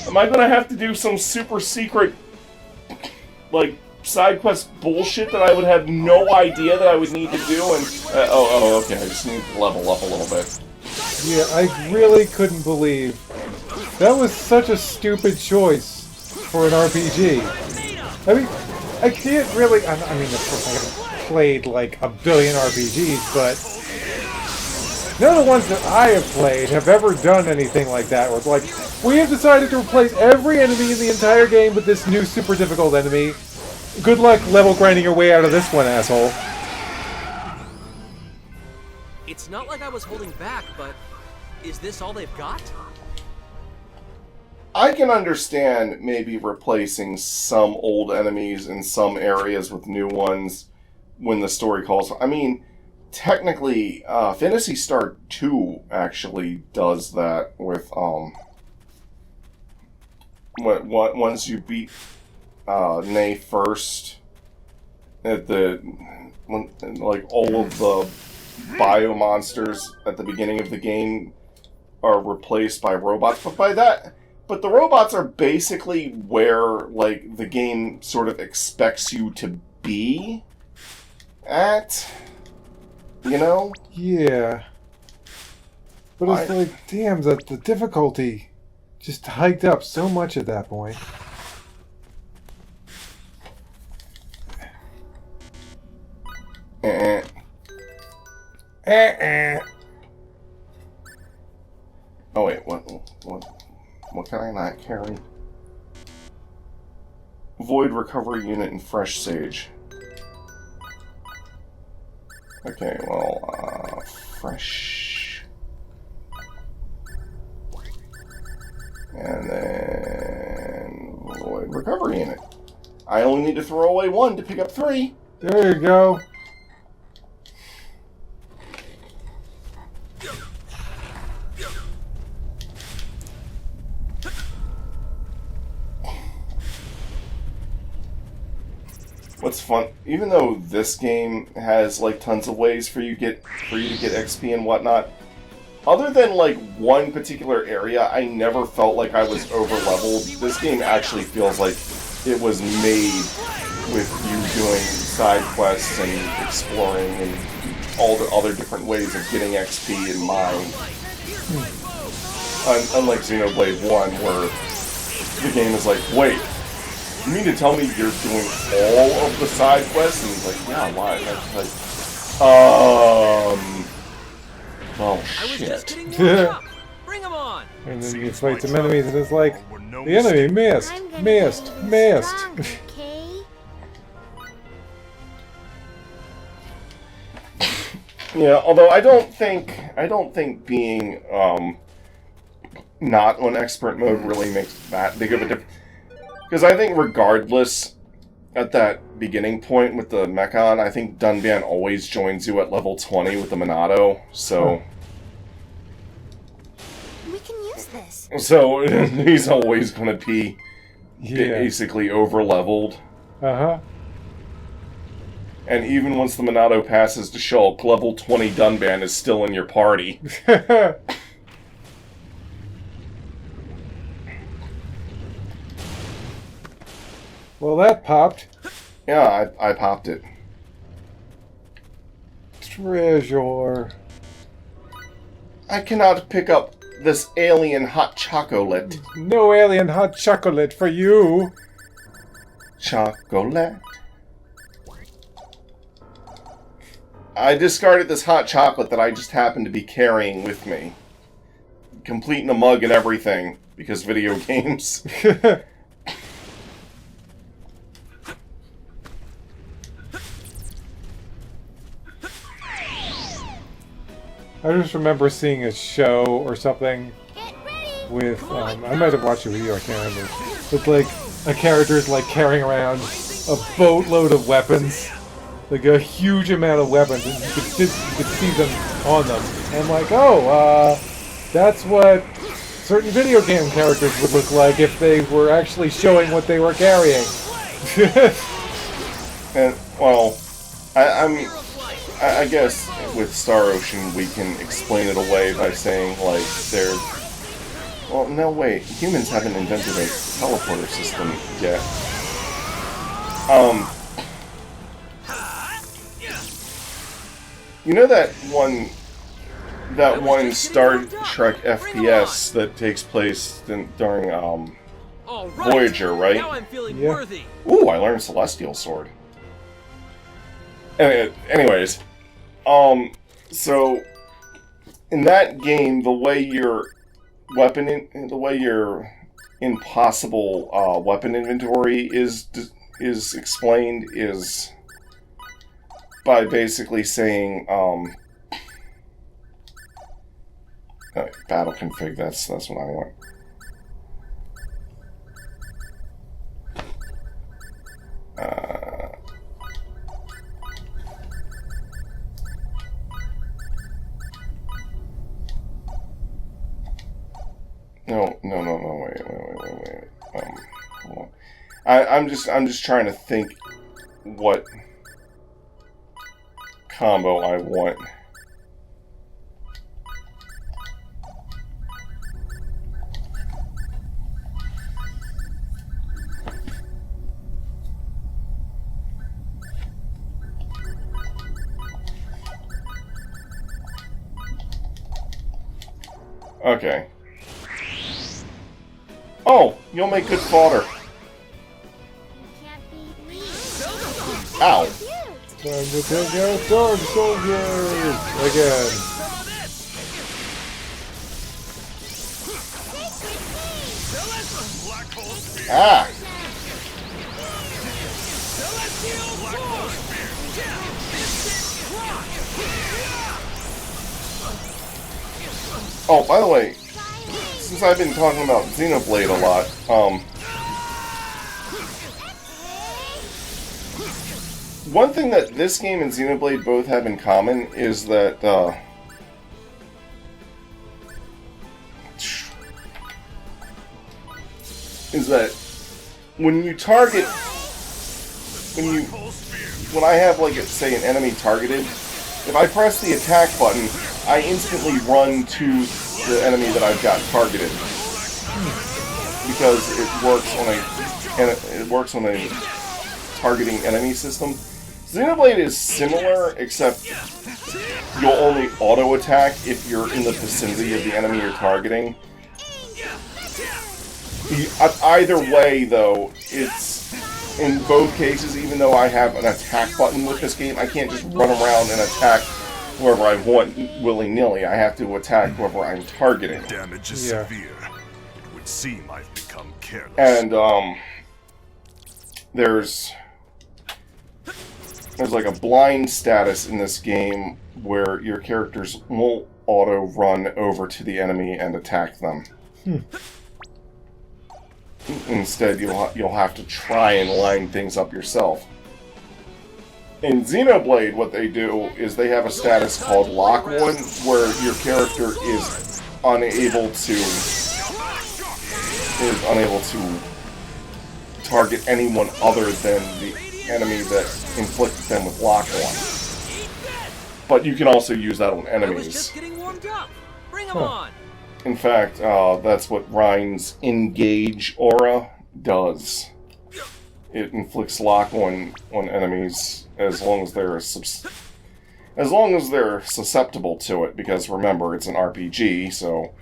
Am I going to have to do some super secret, like, side quest bullshit that I would have no idea that I would need to do? And, okay, I just need to level up a little bit. Yeah, I really couldn't believe that was such a stupid choice for an RPG. I mean, I can't really. I mean, of course, I haven't played like a billion RPGs, but none of the ones that I have played have ever done anything like that. Where it's like, we have decided to replace every enemy in the entire game with this new super difficult enemy. Good luck level grinding your way out of this one, asshole. It's not like I was holding back, but is this all they've got? I can understand maybe replacing some old enemies in some areas with new ones when the story calls. I mean, technically, Phantasy Star 2 actually does that with, once you beat, Nay first, like, all of the bio monsters at the beginning of the game are replaced by robots, but the robots are basically where, like, the game sort of expects you to be at, you know? Yeah. But it's like, damn, the difficulty just hiked up so much at that point. Oh wait, what can I not carry? Void recovery unit and fresh sage. Okay, well, fresh. And then void recovery unit. I only need to throw away one to pick up 3. There you go. what's fun, even though this game has like tons of ways for you to get XP and whatnot, other than like one particular area, I never felt like I was over leveled. This game actually feels like it was made with you doing side quests and exploring and all the other different ways of getting XP in mind. Unlike Xenoblade 1, where the game is like, wait, you mean to tell me you're doing all of the side quests? And he's like, yeah, why? And I'm like, oh shit. Bring 'em on. And then you fight some enemies and it's like, the enemy missed. I'm gonna get strong, okay? Yeah, although I don't think being not on expert mode really makes that big of a difference. Because I think regardless, at that beginning point with the Mechon, I think Dunban always joins you at level 20 with the Monado, so... We can use this. So, he's always going to be basically over-leveled. Uh-huh. And even once the Monado passes to Shulk, level 20 Dunban is still in your party. Well, that popped. Yeah, I popped it. Treasure. I cannot pick up this alien hot chocolate. No alien hot chocolate for you. Chocolate? I discarded this hot chocolate that I just happened to be carrying with me. Complete in a mug and everything, because video games. I just remember seeing a show or something with, I might have watched a video, I can't remember. With like, a character's like carrying around a boatload of weapons. Like a huge amount of weapons, and you could see them on them. And like, oh, that's what certain video game characters would look like if they were actually showing what they were carrying. And, well, I guess with Star Ocean we can explain it away by saying, like, they're... Well, no, wait. Humans haven't invented a teleporter system yet. You know that one Star Trek FPS that takes place during, Voyager, right? Now I'm feeling Yeah. worthy. Ooh, I learned Celestial Sword. Anyways, so in that game, the way your impossible weapon inventory is explained is by basically saying battle config. That's what I want. No, wait. Hold on. I'm just trying to think what combo I want. Okay. Oh, you'll make good fodder. Ow. Time to take out Dark Soldiers again. Ah. Oh, by the way, since I've been talking about Xenoblade a lot, one thing that this game and Xenoblade both have in common is that, when you target, when I have, like, say, an enemy targeted, if I press the attack button, I instantly run to the enemy that I've got targeted. Because it works on a targeting enemy system. Xenoblade is similar, except you'll only auto-attack if you're in the vicinity of the enemy you're targeting. Either way, though, it's... in both cases, even though I have an attack button with this game, I can't just run around and attack whoever I want willy-nilly. I have to attack whoever I'm targeting. Damage is severe. It would seem I've become careless. And, there's like a blind status in this game where your characters won't auto-run over to the enemy and attack them. Instead, you'll have to try and line things up yourself. In Xenoblade, what they do is they have a status called Lock One, where your character is unable to target anyone other than the enemy that inflicted them with Lock One. But you can also use that on enemies. In fact, that's what Rein's Engage aura does. It inflicts lock on enemies as long as they're susceptible to it. Because remember, it's an RPG, so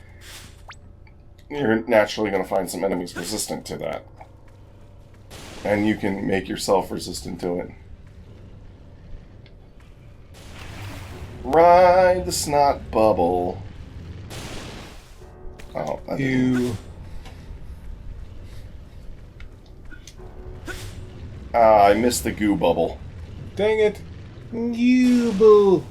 you're naturally going to find some enemies resistant to that, and you can make yourself resistant to it. Ride the snot bubble. Oh, I missed the goo bubble. Dang it. Goo bubble.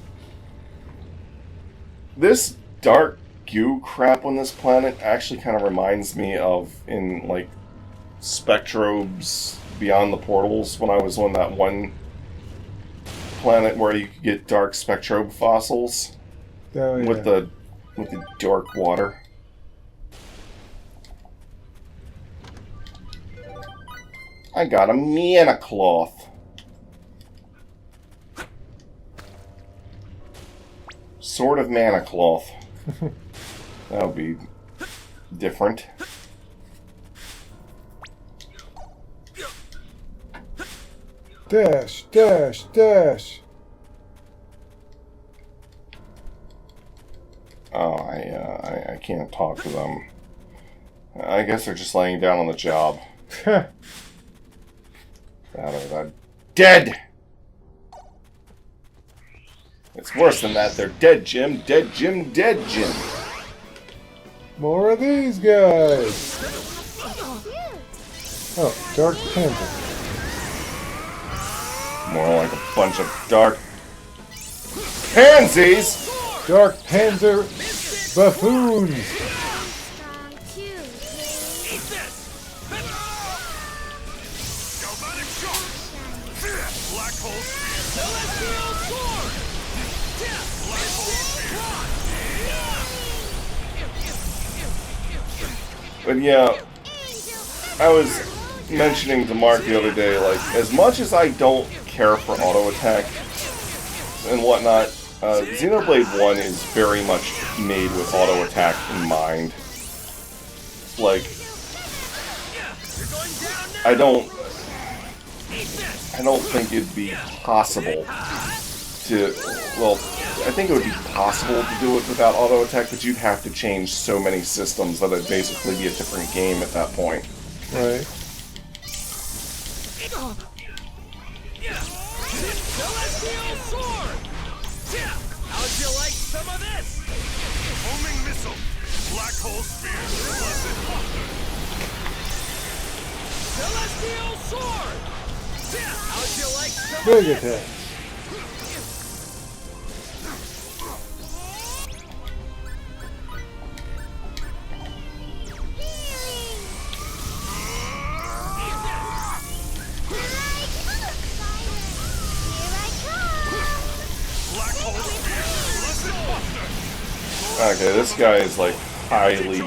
This dark goo crap on this planet actually kind of reminds me of, in, like, Spectrobes Beyond the Portals, when I was on that one planet where you could get dark Spectrobe fossils. Oh, yeah. with the dark water. I got a mana cloth. Sword of mana cloth. That would be different. Dash, dash, dash. Oh, I can't talk to them. I guess they're just laying down on the job. They're dead! It's worse than that. They're dead, Jim. Dead Jim. Dead Jim. More of these guys. Oh, Dark Panther. More like a bunch of dark pansies! Dark Panther buffoons. But yeah, I was mentioning to Mark the other day, like, as much as I don't care for auto attack and whatnot, Xenoblade 1 is very much made with auto attack in mind. Like, I don't think it'd be possible to, well, I think it would be possible to do it without auto attack, but you'd have to change so many systems that it'd basically be a different game at that point. Right. How'd you like some of this? Homing missile, black hole spear, blessed water. Celestial sword. How'd you like some Big of this? attack. Okay, this guy is like highly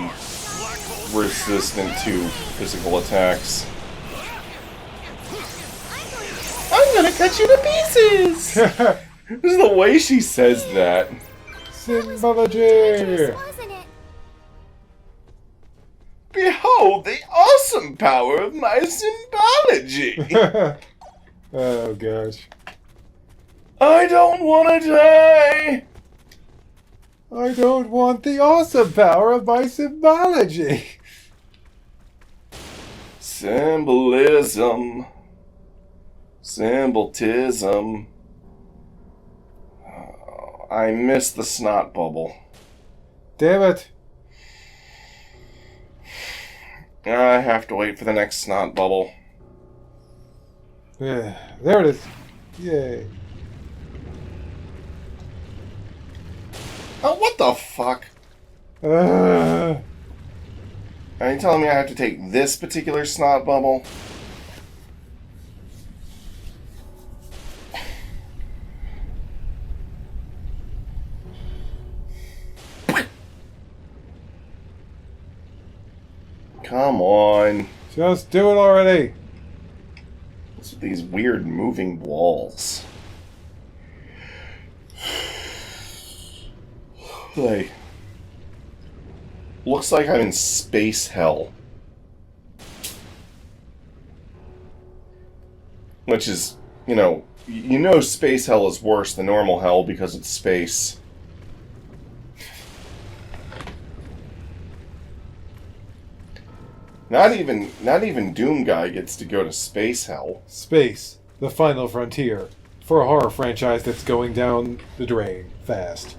resistant to physical attacks. I'm gonna cut you to pieces! This is the way she says that. Symbology! Wasn't it? Behold the awesome power of my symbology! Oh gosh. I don't want to die! I don't want the awesome power of my symbology. Symbolism. Symbolism. Oh, I missed the snot bubble. Damn it. I have to wait for the next snot bubble. Yeah, there it is. Yay. Oh, what the fuck? Are you telling me I have to take this particular snot bubble? Come on. Just do it already. What's with these weird moving walls? Like, looks like I'm in space hell. Which is, you know space hell is worse than normal hell because it's space. Not even Doom Guy gets to go to space hell. Space, the final frontier, for a horror franchise that's going down the drain fast.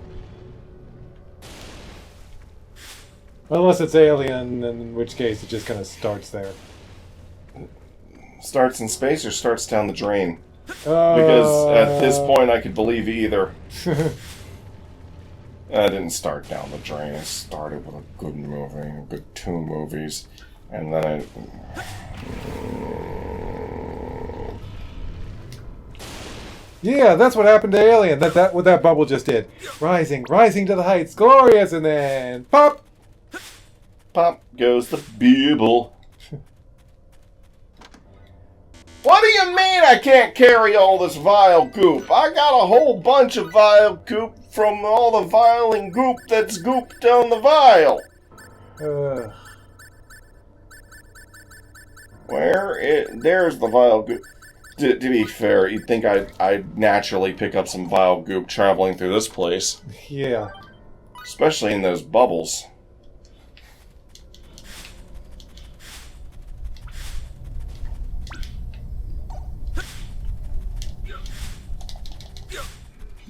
Unless it's Alien, in which case it just kind of starts there. Starts in space or starts down the drain? Because at this point I could believe either. I didn't start down the drain. I started with a good movie, a good 2 movies, and then I... Yeah, that's what happened to Alien. That what that bubble just did. Rising to the heights, glorious, and then pop! Pop goes the bubble. What do you mean I can't carry all this vile goop? I got a whole bunch of vile goop from all the viling goop that's gooped on the vial. There's the vile goop. To be fair, you'd think I'd naturally pick up some vile goop traveling through this place. Yeah. Especially in those bubbles.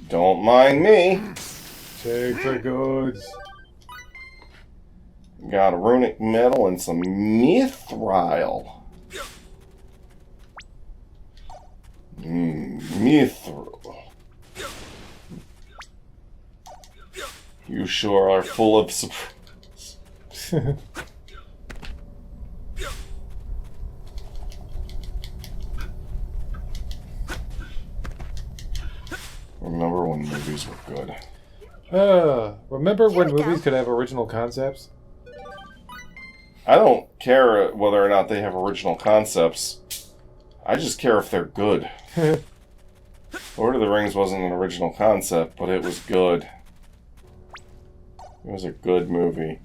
Don't mind me. Take the goods. Got a runic metal and some mithril. Mithril. You sure are full of surprise. Remember when movies were good? Remember when movies could have original concepts? I don't care whether or not they have original concepts. I just care if they're good. Lord of the Rings wasn't an original concept, but it was good. It was a good movie.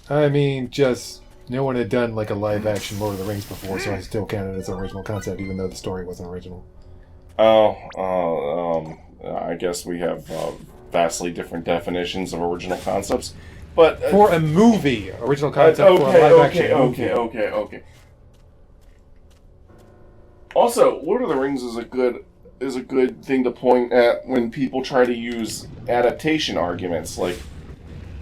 I mean, just no one had done like a live-action Lord of the Rings before, so I still count it as an original concept, even though the story wasn't original. I guess we have vastly different definitions of original concepts. But for a movie, original concept for a live-action movie. Okay. Also, Lord of the Rings is a good thing to point at when people try to use adaptation arguments. Like,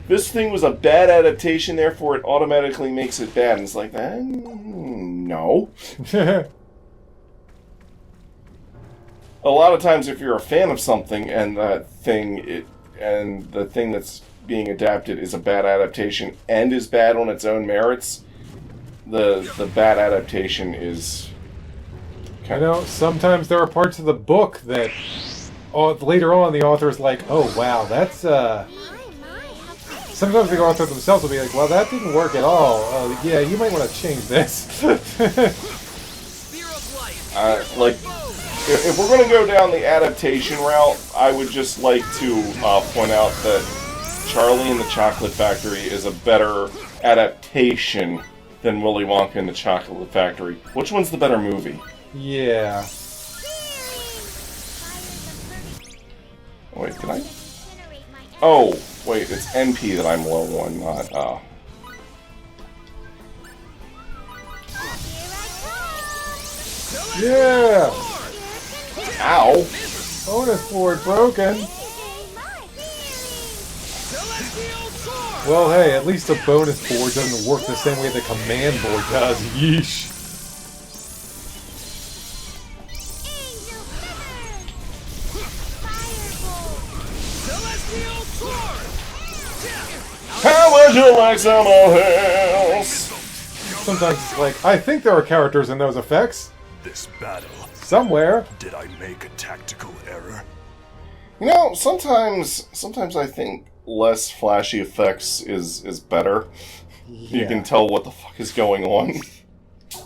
this thing was a bad adaptation, therefore it automatically makes it bad. And it's like, no. A lot of times, if you're a fan of something and the thing that's being adapted is a bad adaptation and is bad on its own merits, the bad adaptation is. I know sometimes there are parts of the book that later on the author's like, oh wow, that's Sometimes the author themselves will be like, well, that didn't work at all. Yeah, you might want to change this. Like, if we're going to go down the adaptation route, I would just like to point out that Charlie and the Chocolate Factory is a better adaptation than Willy Wonka and the Chocolate Factory. Which one's the better movie? Yeah. Wait, did I? Oh, wait, it's NP that I'm low on, not, Yeah! Ow! Bonus board broken. Well, hey, at least the bonus board doesn't work the same way the command board does. Yeesh. How would you like some more else? Sometimes it's like, I think there are characters in those effects. This battle, Somewhere. did I make a tactical error? You know, sometimes I think less flashy effects is better. You Yeah. can tell what the fuck is going on.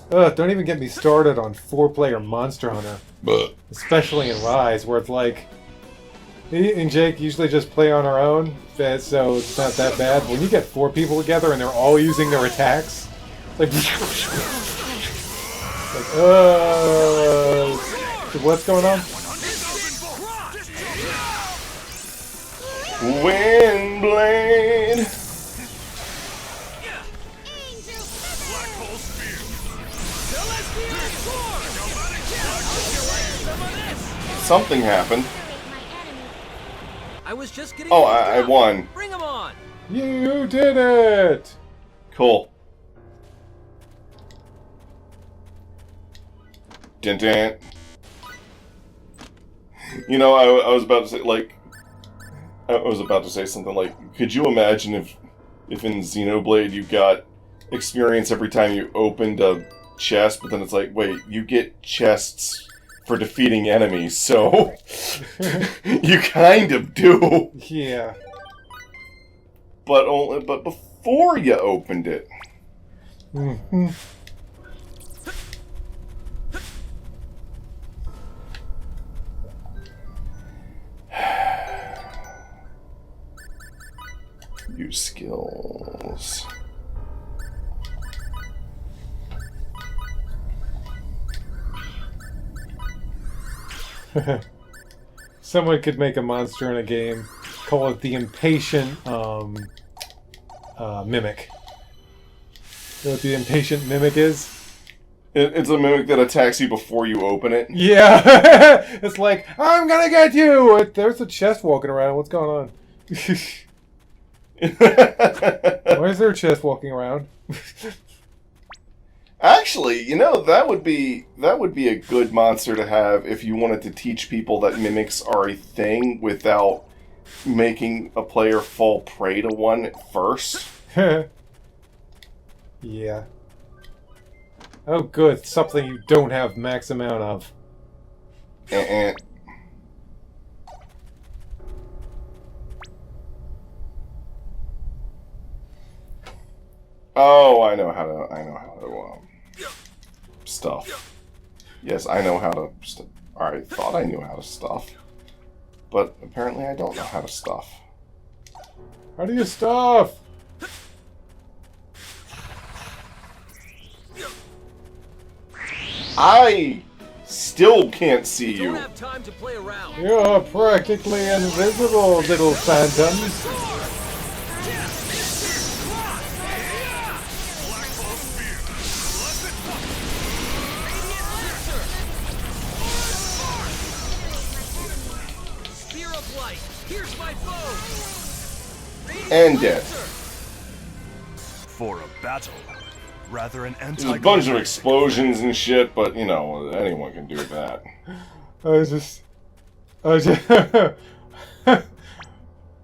Don't even get me started on 4-player Monster Hunter. But Especially in Rise, where it's like, me and Jake usually just play on our own, so it's not that bad. When you get 4 people together and they're all using their attacks, like, what's going on? Windblade. Black hole spear. Something happened. I was just getting. Oh, I won. Bring 'em on. You did it! Cool. Dun dun. You know, I was about to say, like, I was about to say something like, could you imagine if in Xenoblade you got experience every time you opened a chest, but then it's like, wait, you get chests for defeating enemies, so you kind of do, Yeah. but before you opened it. Mhm. Use skills. Someone could make a monster in a game, call it the Impatient Mimic. You know what the Impatient Mimic is? It's a mimic that attacks you before you open it. Yeah! It's like, I'm gonna get you! There's a chest walking around, what's going on? Why is there a chest walking around? Actually, you know, that would be a good monster to have if you wanted to teach people that mimics are a thing without making a player fall prey to one at first. Yeah. Oh good, something you don't have max amount of. Eh. Oh, I know how to stuff. Yes, I know how to I thought I knew how to stuff. But apparently I don't know how to stuff. How do you stuff? I still can't see Don't you. have time to play around. You're practically invisible, little phantom. Spear of light. Here's my bow. And dead. For a battle, rather an There's anti. a bunch of explosions and shit, but you know, anyone can do that. I was just I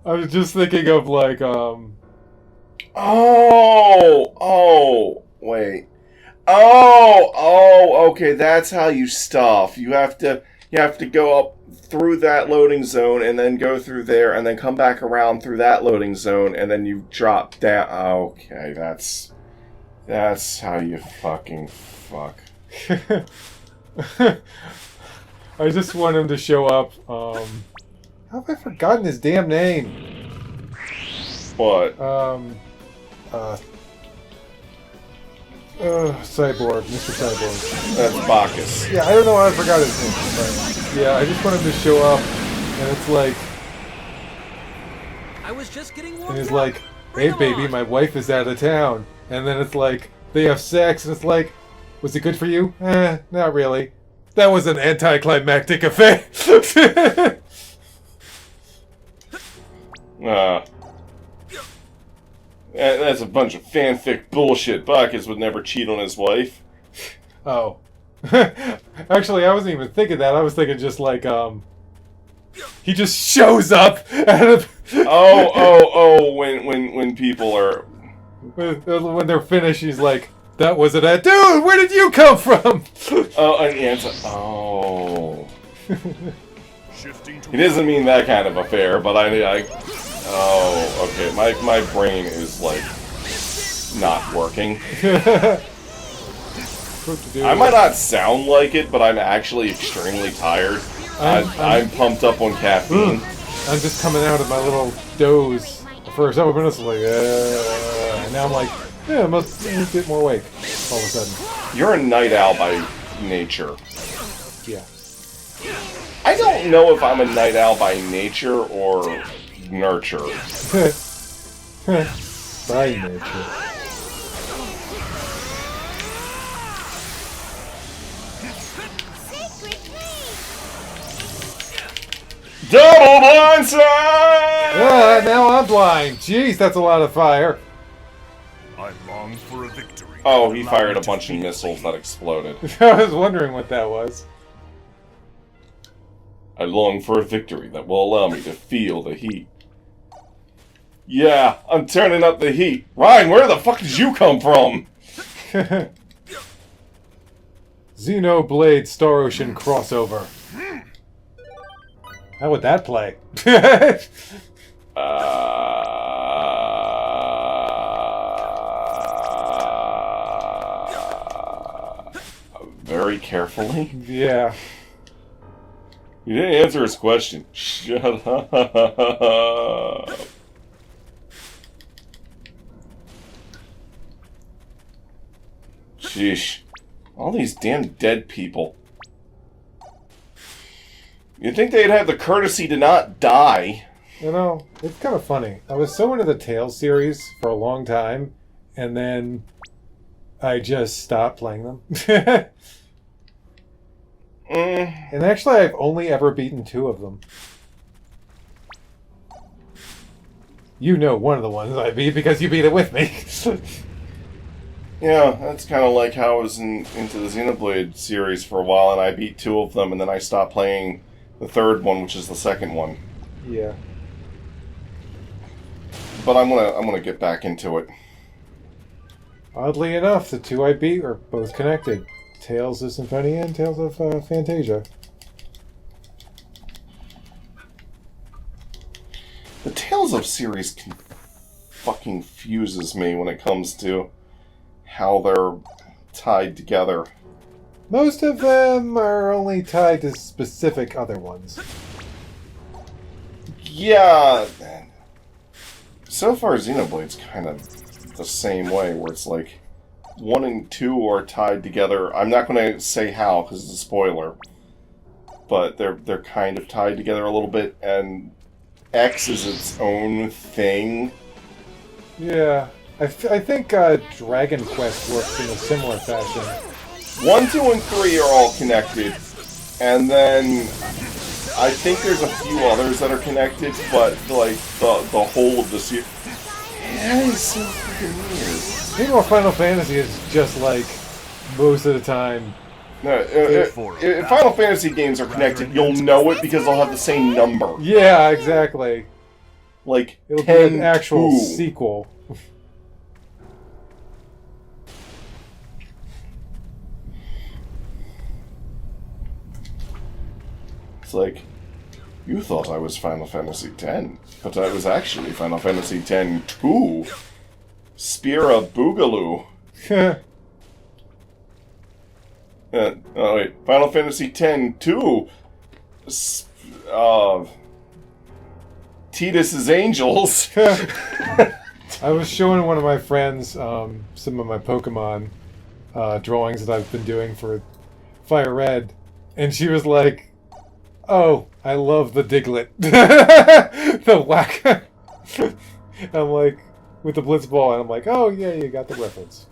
was just thinking of like Wait. Okay, that's how you stuff. You have to go up through that loading zone and then go through there and then come back around through that loading zone and then you drop down. Okay, that's how you fucking fuck. I just want him to show up. How have I forgotten his damn name? What? Cyborg, Mr. Cyborg. That's Bacchus. Yeah, I don't know why I forgot his name. But yeah, I just want him to show up, and it's like, I was just getting warmed and he's up. like, Bring hey 'em baby, on." my wife is out of town. And then it's like, they have sex, and it's like, was it good for you? Not really. That was an anticlimactic affair. That's a bunch of fanfic bullshit. Bacchus would never cheat on his wife. Oh. Actually, I wasn't even thinking that. I was thinking just like, he just shows up out of... when people are... when they're finished, he's like, that wasn't it. Dude, where did you come from? And yeah, it's oh. Shifting to He doesn't mean that kind of affair, but I oh, okay. My brain is like not working. I might not sound like it, but I'm actually extremely tired. I'm pumped up on caffeine. I'm just coming out of my little doze for several minutes. I'm like, and now I'm like, yeah, I must get more awake all of a sudden. You're a night owl by nature. Yeah. I don't know if I'm a night owl by nature or nurture. By nature. Double blindside! Ah, now I'm blind. Jeez, that's a lot of fire. I long for a victory. Oh, he fired a bunch of missiles that exploded. I was wondering what that was. I long for a victory that will allow me to feel the heat. Yeah, I'm turning up the heat. Ryan, where the fuck did you come from? Xenoblade Star Ocean crossover. How would that play? Very carefully. Yeah. You didn't answer his question. Shut up. Sheesh. All these damn dead people. You'd think they'd have the courtesy to not die. You know, it's kind of funny. I was so into the Tales series for a long time, and then I just stopped playing them. And actually, I've only ever beaten 2 of them. You know one of the ones I beat because you beat it with me. Yeah, that's kind of like how I was into the Xenoblade series for a while, and I beat 2 of them, and then I stopped playing the 3rd one, which is the 2nd one. Yeah. But I'm gonna get back into it. Oddly enough, the 2 I beat are both connected. Tales of Symphonia and Tales of Fantasia. The Tales of series fucking fuses me when it comes to how they're tied together. Most of them are only tied to specific other ones. Yeah. So far, Xenoblade's kind of the same way, where it's like 1 and 2 are tied together. I'm not going to say how, because it's a spoiler. But they're kind of tied together a little bit, and X is its own thing. Yeah. I think Dragon Quest works in a similar fashion. 1, 2, and 3 are all connected, and then I think there's a few others that are connected, but like the whole of the series. That is so freaking weird. Meanwhile, Final Fantasy is just like most of the time. No, if Final Fantasy games are connected, you'll know it because they'll have the same number. Yeah, exactly. Like It'll 10, be an actual 2. sequel. It's like, you thought I was Final Fantasy X, but I was actually Final Fantasy X-2. Spira Boogaloo. Oh wait, Final Fantasy X-2. Tidus's Angels. I was showing one of my friends some of my Pokemon drawings that I've been doing for Fire Red, and she was like, "Oh, I love the Diglett." The whack. I'm like, with the Blitzball, and I'm like, "Oh yeah, you got the reference."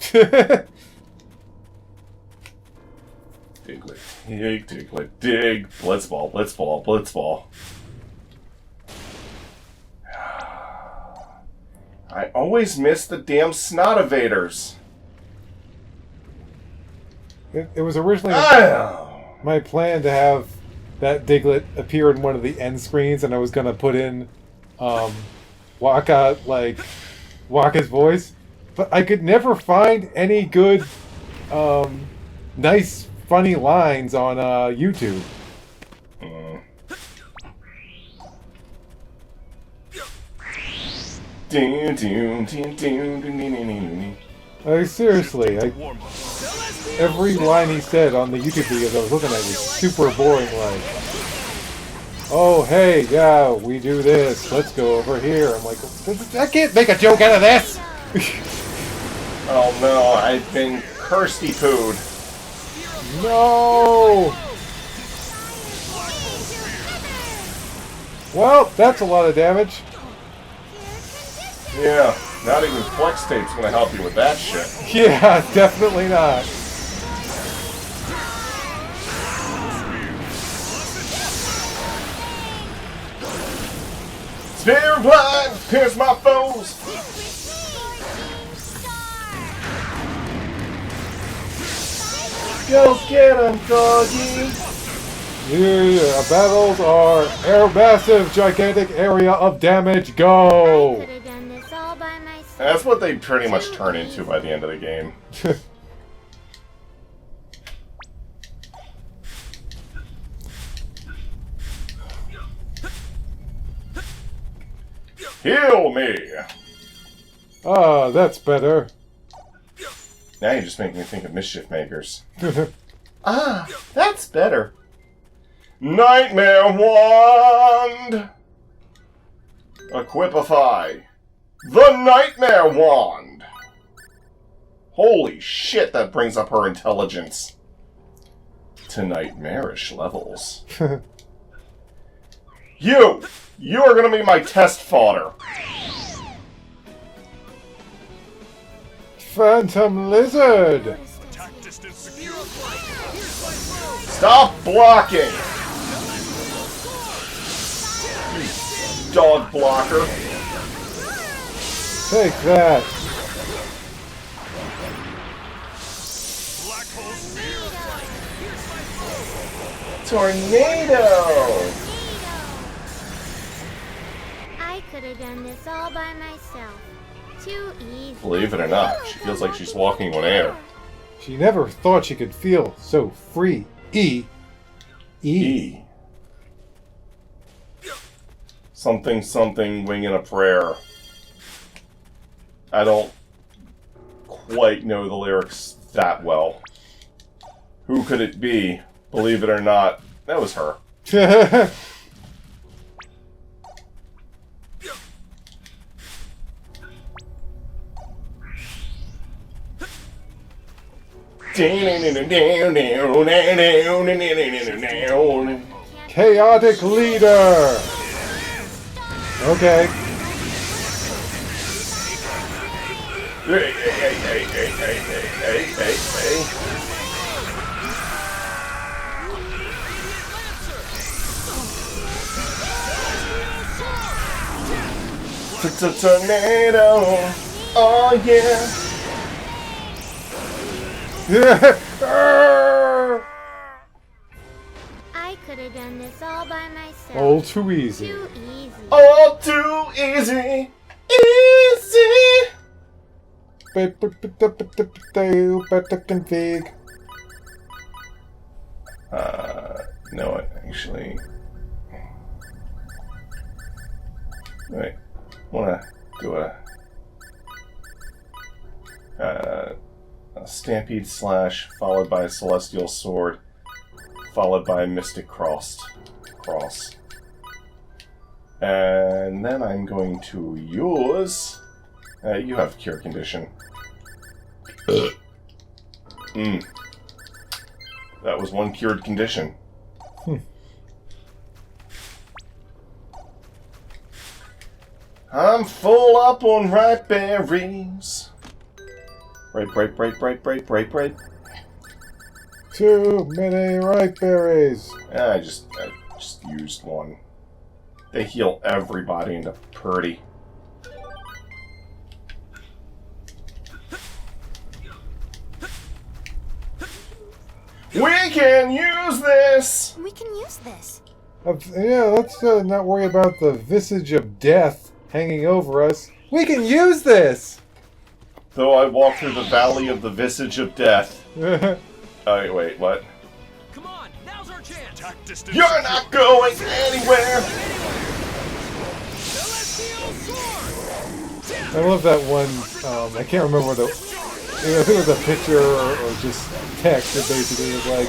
Diglett, dig, Blitzball, Blitzball, Blitzball. I always miss the damn Snotivaders. It was originally my plan to have that Diglett appear in one of the end screens, and I was gonna put in Waka's voice, but I could never find any good, nice, funny lines on YouTube. Like, seriously, every line he said on the YouTube videos I was looking at was super boring, like, "Oh, hey, yeah, we do this, let's go over here." I'm like, I can't make a joke out of this! Oh no, I've been Kirsty-pooed. No! Well, that's a lot of damage. Yeah, not even Flex Tape's gonna help you with that shit. Yeah, definitely not. Spear blind, pierce my foes. Go get 'em, doggy. Yeah, battles are a massive, gigantic area of damage. Go! I could have done this all by myself. That's what they pretty much turn into by the end of the game. Heal me! Ah, that's better. Now you just make me think of Mischief Makers. Ah, that's better. Nightmare Wand! Equipify. The Nightmare Wand! Holy shit, that brings up her intelligence to nightmarish levels. You are gonna be my test fodder. Phantom Lizard! Attack distance secure. Stop blocking! You dog blocker. Take that. Black hole spear. Tornado! I could have done this all by myself. Too easy. Believe it or not, she feels like she's walking on air. She never thought she could feel so free. E. Something, something, winging a prayer. I don't quite know the lyrics that well. Who could it be? Believe it or not, that was her. Chaotic Leader! Okay. Hey. Tornado! Oh yeah! I could have done this all by myself. All too easy. Too easy. All too easy! Better config. No, actually. Wait, wanna do a Stampede Slash, followed by Celestial Sword, followed by Mystic Crossed. across. And then I'm going to use... you have Cure Condition. That was one cured condition. I'm full up on ripe berries. Right. Too many ripe berries. I just used one. They heal everybody into Purdy. We can use this! We can use this. Yeah, let's not worry about the visage of death hanging over us. We can use this! Though I walk through the valley of the visage of death. Oh, wait, what? Come on, now's our chance. Attack distance. You're not going anywhere! Celestial sword. I love that one, I can't remember the... I think it was a picture or just text that basically was like,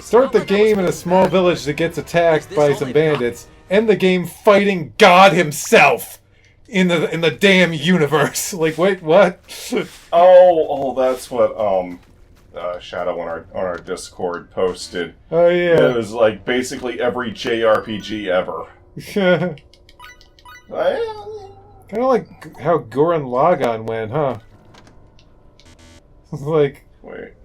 start the game in a small village that gets attacked by some bandits, end the game fighting God himself in the damn universe. Like, wait, what? Oh, that's what Shadow on our Discord posted. Oh yeah. It was like basically every JRPG ever. Kind of like how Gurren Lagann went, huh? Like, Wait.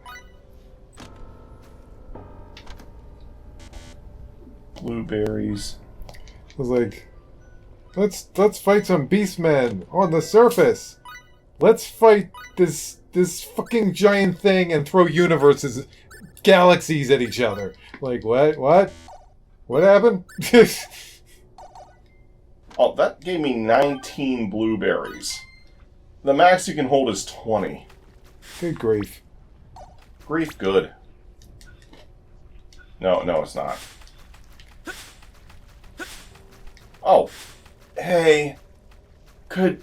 Blueberries. it was like, let's fight some beastmen on the surface. Let's fight this fucking giant thing and throw universes, galaxies at each other. Like, what happened? Oh, that gave me 19 blueberries. The max you can hold is 20. Good grief. Grief good. No, it's not. Oh. Hey. Could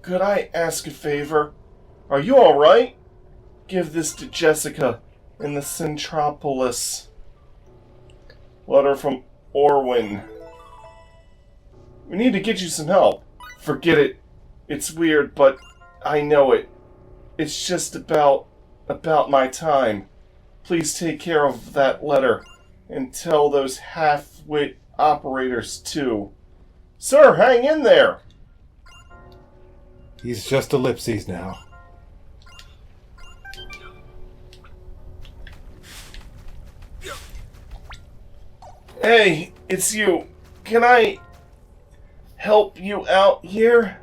I ask a favor? Are you alright? Give this to Jessica in the Centropolis. Letter from Orwin. We need to get you some help. Forget it. It's weird, but I know it. It's just about my time. Please take care of that letter and tell those half-wit operators too. Sir, hang in there! He's just ellipses now. Hey, it's you. Can I help you out here?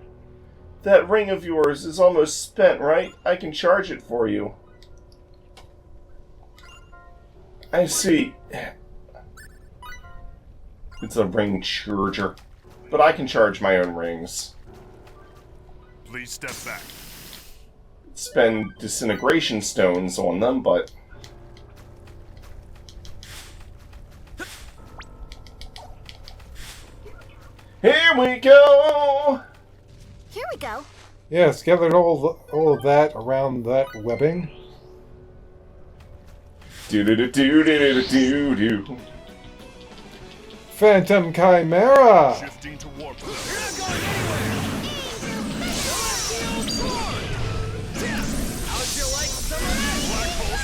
That ring of yours is almost spent, right? I can charge it for you. I see. It's a ring charger. But I can charge my own rings. Please step back. Spend disintegration stones on them, but... Here we go! Here we go. Yes, gathered all of that around that webbing. Do-do-do-do-do-do-do-do. Phantom Chimera! Shifting to warp zone. How'd you like some of that? Black hole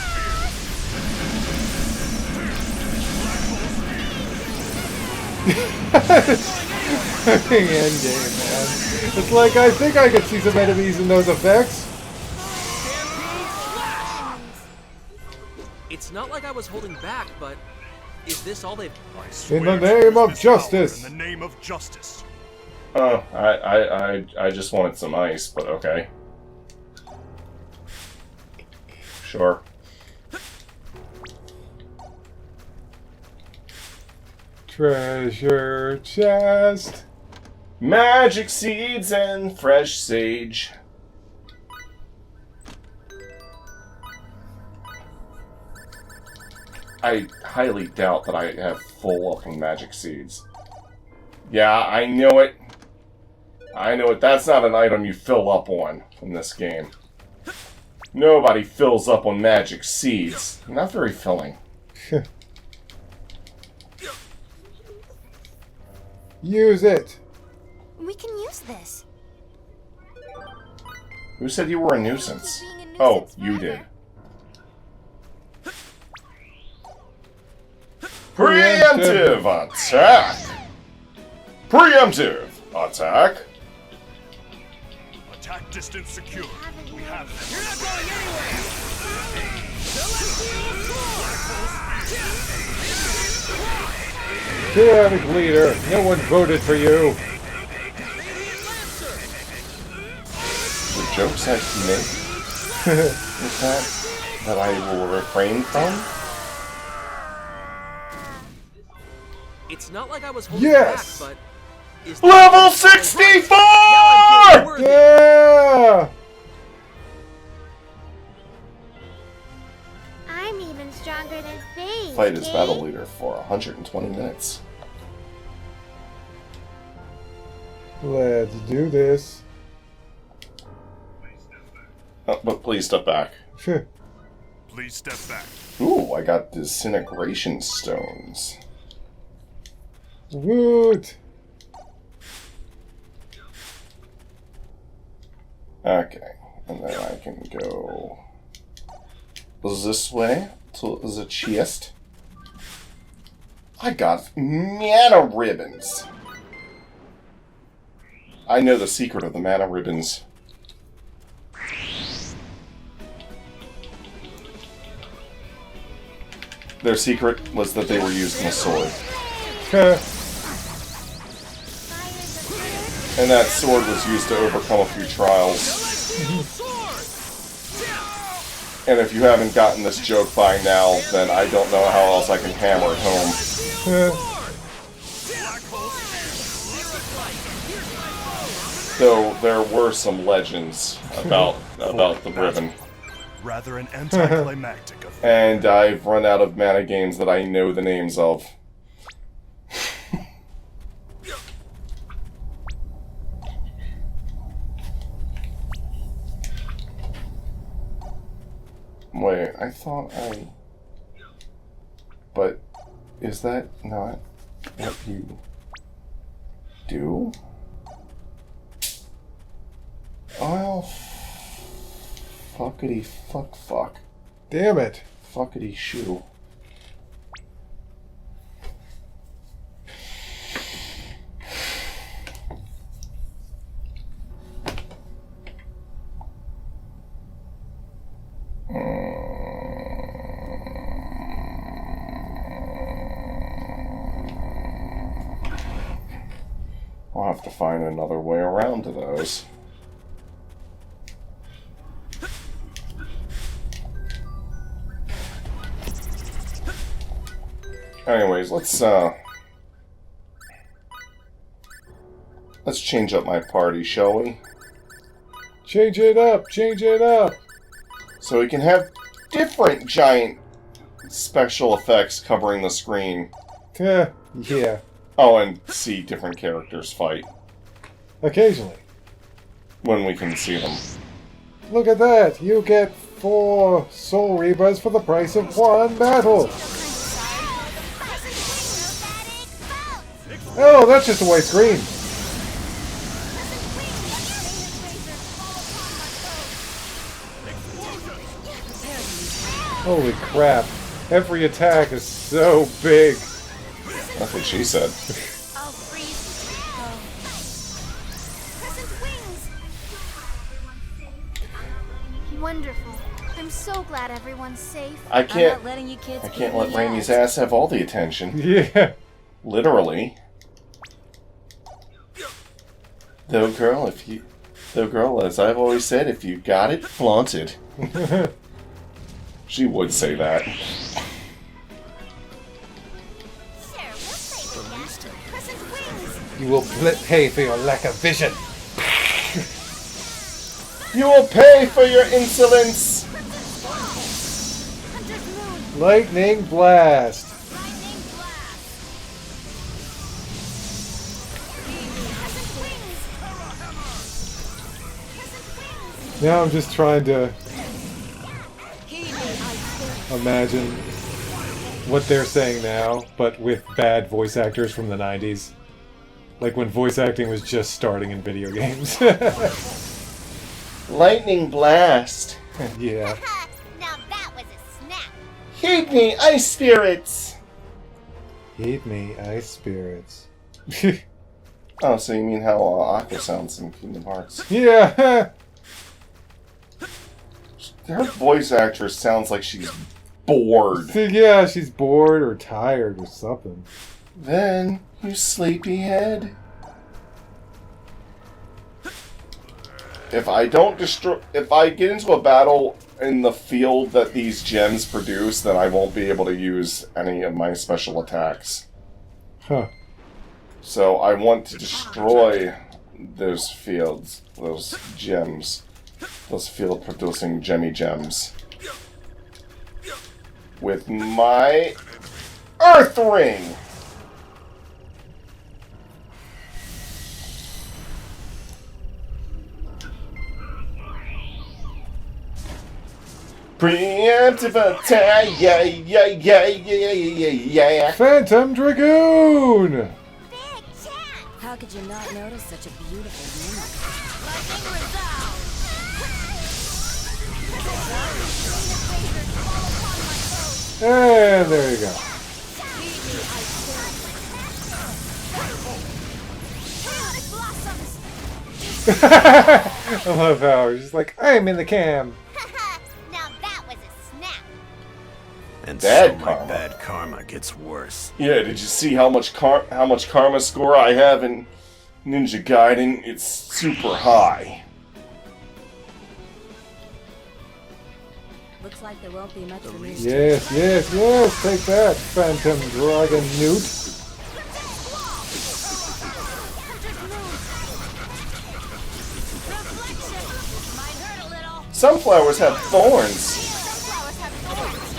Endgame, man. It's like, I think I could see some enemies in those effects. It's not like I was holding back, but is this all they've... I swear In the to name use of this justice. power In the name of justice. Oh, I just wanted some ice, but okay. Sure. Treasure chest. Magic seeds and fresh sage. I highly doubt that I have full up on magic seeds. Yeah, I know it. I know it. That's not an item you fill up on in this game. Nobody fills up on magic seeds. Not very filling. Use it. We can use this. Who said you were a nuisance? Being a nuisance Oh, you did. Preemptive attack! Preemptive attack! Attack distance secure. We have this. You're not going anywhere! Chaotic leader, no one voted for you. The jokes I can make with that I will refrain from? It's not like I was holding Yes! back, but is Level 64! Yeah! I'm even stronger than Faze. Fight as kid. battle leader for 120 minutes. Let's do this. Oh, but please step back. Please step back. Ooh, I got disintegration stones. Woot! Okay, and then I can go this way to the chest. I got mana ribbons. I know the secret of the mana ribbons. Their secret was that they were used in a sword. And that sword was used to overcome a few trials. And if you haven't gotten this joke by now, then I don't know how else I can hammer it home. Though there were some legends about the ribbon. Rather an anticlimactic affair. And I've run out of mana games that I know the names of. Wait, I thought I... But is that not what you do? Well, fuckity fuck. Damn it. Fuckity shoe. I'll have to find another way around to those. Anyways, let's change up my party, shall we? Change it up, change it up. So we can have different giant special effects covering the screen. Yeah. Oh, and see different characters fight Occasionally. when we can see them. Look at that. You get 4 Soul Reapers for the price of 1 battle. Oh, that's just a white screen. Holy crap. Every attack is so big. That's what she said. I'll freeze. Crescent wings. Wonderful. I'm so glad everyone's safe. I I'm can't not letting you kids I can't beat let me Raimi's yet. ass have all the attention. Yeah. Literally. Though girl, as I've always said, if you got it, flaunt it. She would say that. Sure, we'll save it, Dad. Crescent wings. You will pay for your lack of vision. You will pay for your insolence! Hunter's moon. Lightning blast. Lightning blast. Crescent wings. Now I'm just trying to imagine what they're saying now, but with bad voice actors from the 90s. Like when voice acting was just starting in video games. Lightning blast. Yeah. Now that was a snap. Heat me, ice spirits. Heat me, ice spirits. Oh, so you mean how Aqua sounds in Kingdom Hearts? Yeah. Her voice actress sounds like she's bored. Yeah, she's bored or tired or something. Then, you sleepyhead. If I don't destroy... If I get into a battle in the field that these gems produce, then I won't be able to use any of my special attacks. Huh. So I want to destroy those fields, those gems, those field-producing gemmy gems. With my Earth Ring! Preemptive attack, yeah. Phantom Dragoon! Big chance. How could you not notice such a beautiful woman? Lightning resolve. And there you go. Chaotic blossoms! I love how he's just like, I'm in the cam. Now that was a snap. And Bad so my karma. bad karma gets worse. Yeah, did you see how much karma score I have in Ninja Gaiden? It's super high. Looks like there won't be much for me. Yes, yes, yes, take that, Phantom Dragon Newt. Might hurt a little. Sunflowers have thorns. Sunflowers have thorns.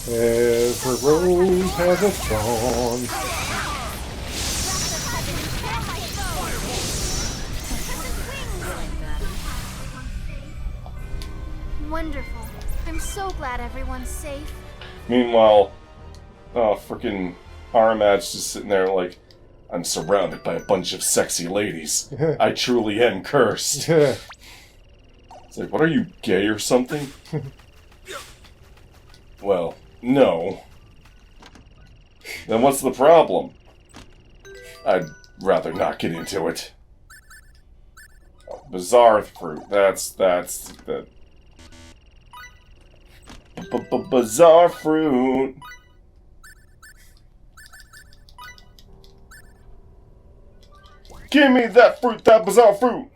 Every rose has a thorn. Wonderful. I'm so glad everyone's safe. Meanwhile, freaking Aramad's just sitting there like, I'm surrounded by a bunch of sexy ladies. I truly am cursed. It's like, what are you, gay or something? Well, no. Then what's the problem? I'd rather not get into it. Bizarre fruit. That's the bizarre fruit. Give me that fruit, that bizarre fruit.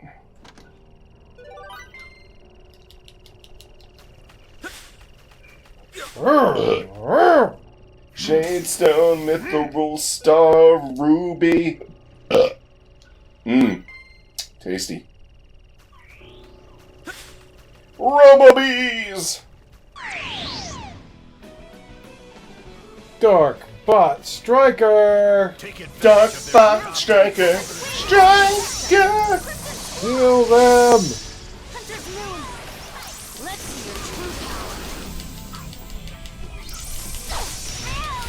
Shadestone, Mithril, Star, Ruby. Tasty. Robobees! Dark Bot Striker! Take advantage Dark of their Bot Striker! Striker! Kill them! Hunter's Moon! Let's see your true power.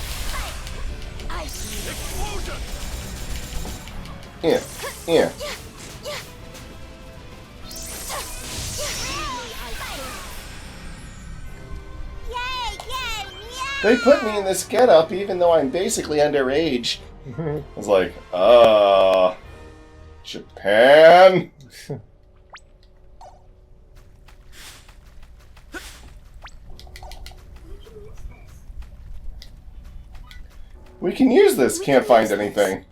I see. explosion. Yeah. They put me in this getup even though I'm basically underage. I was like, Japan? We can use this, can't find anything.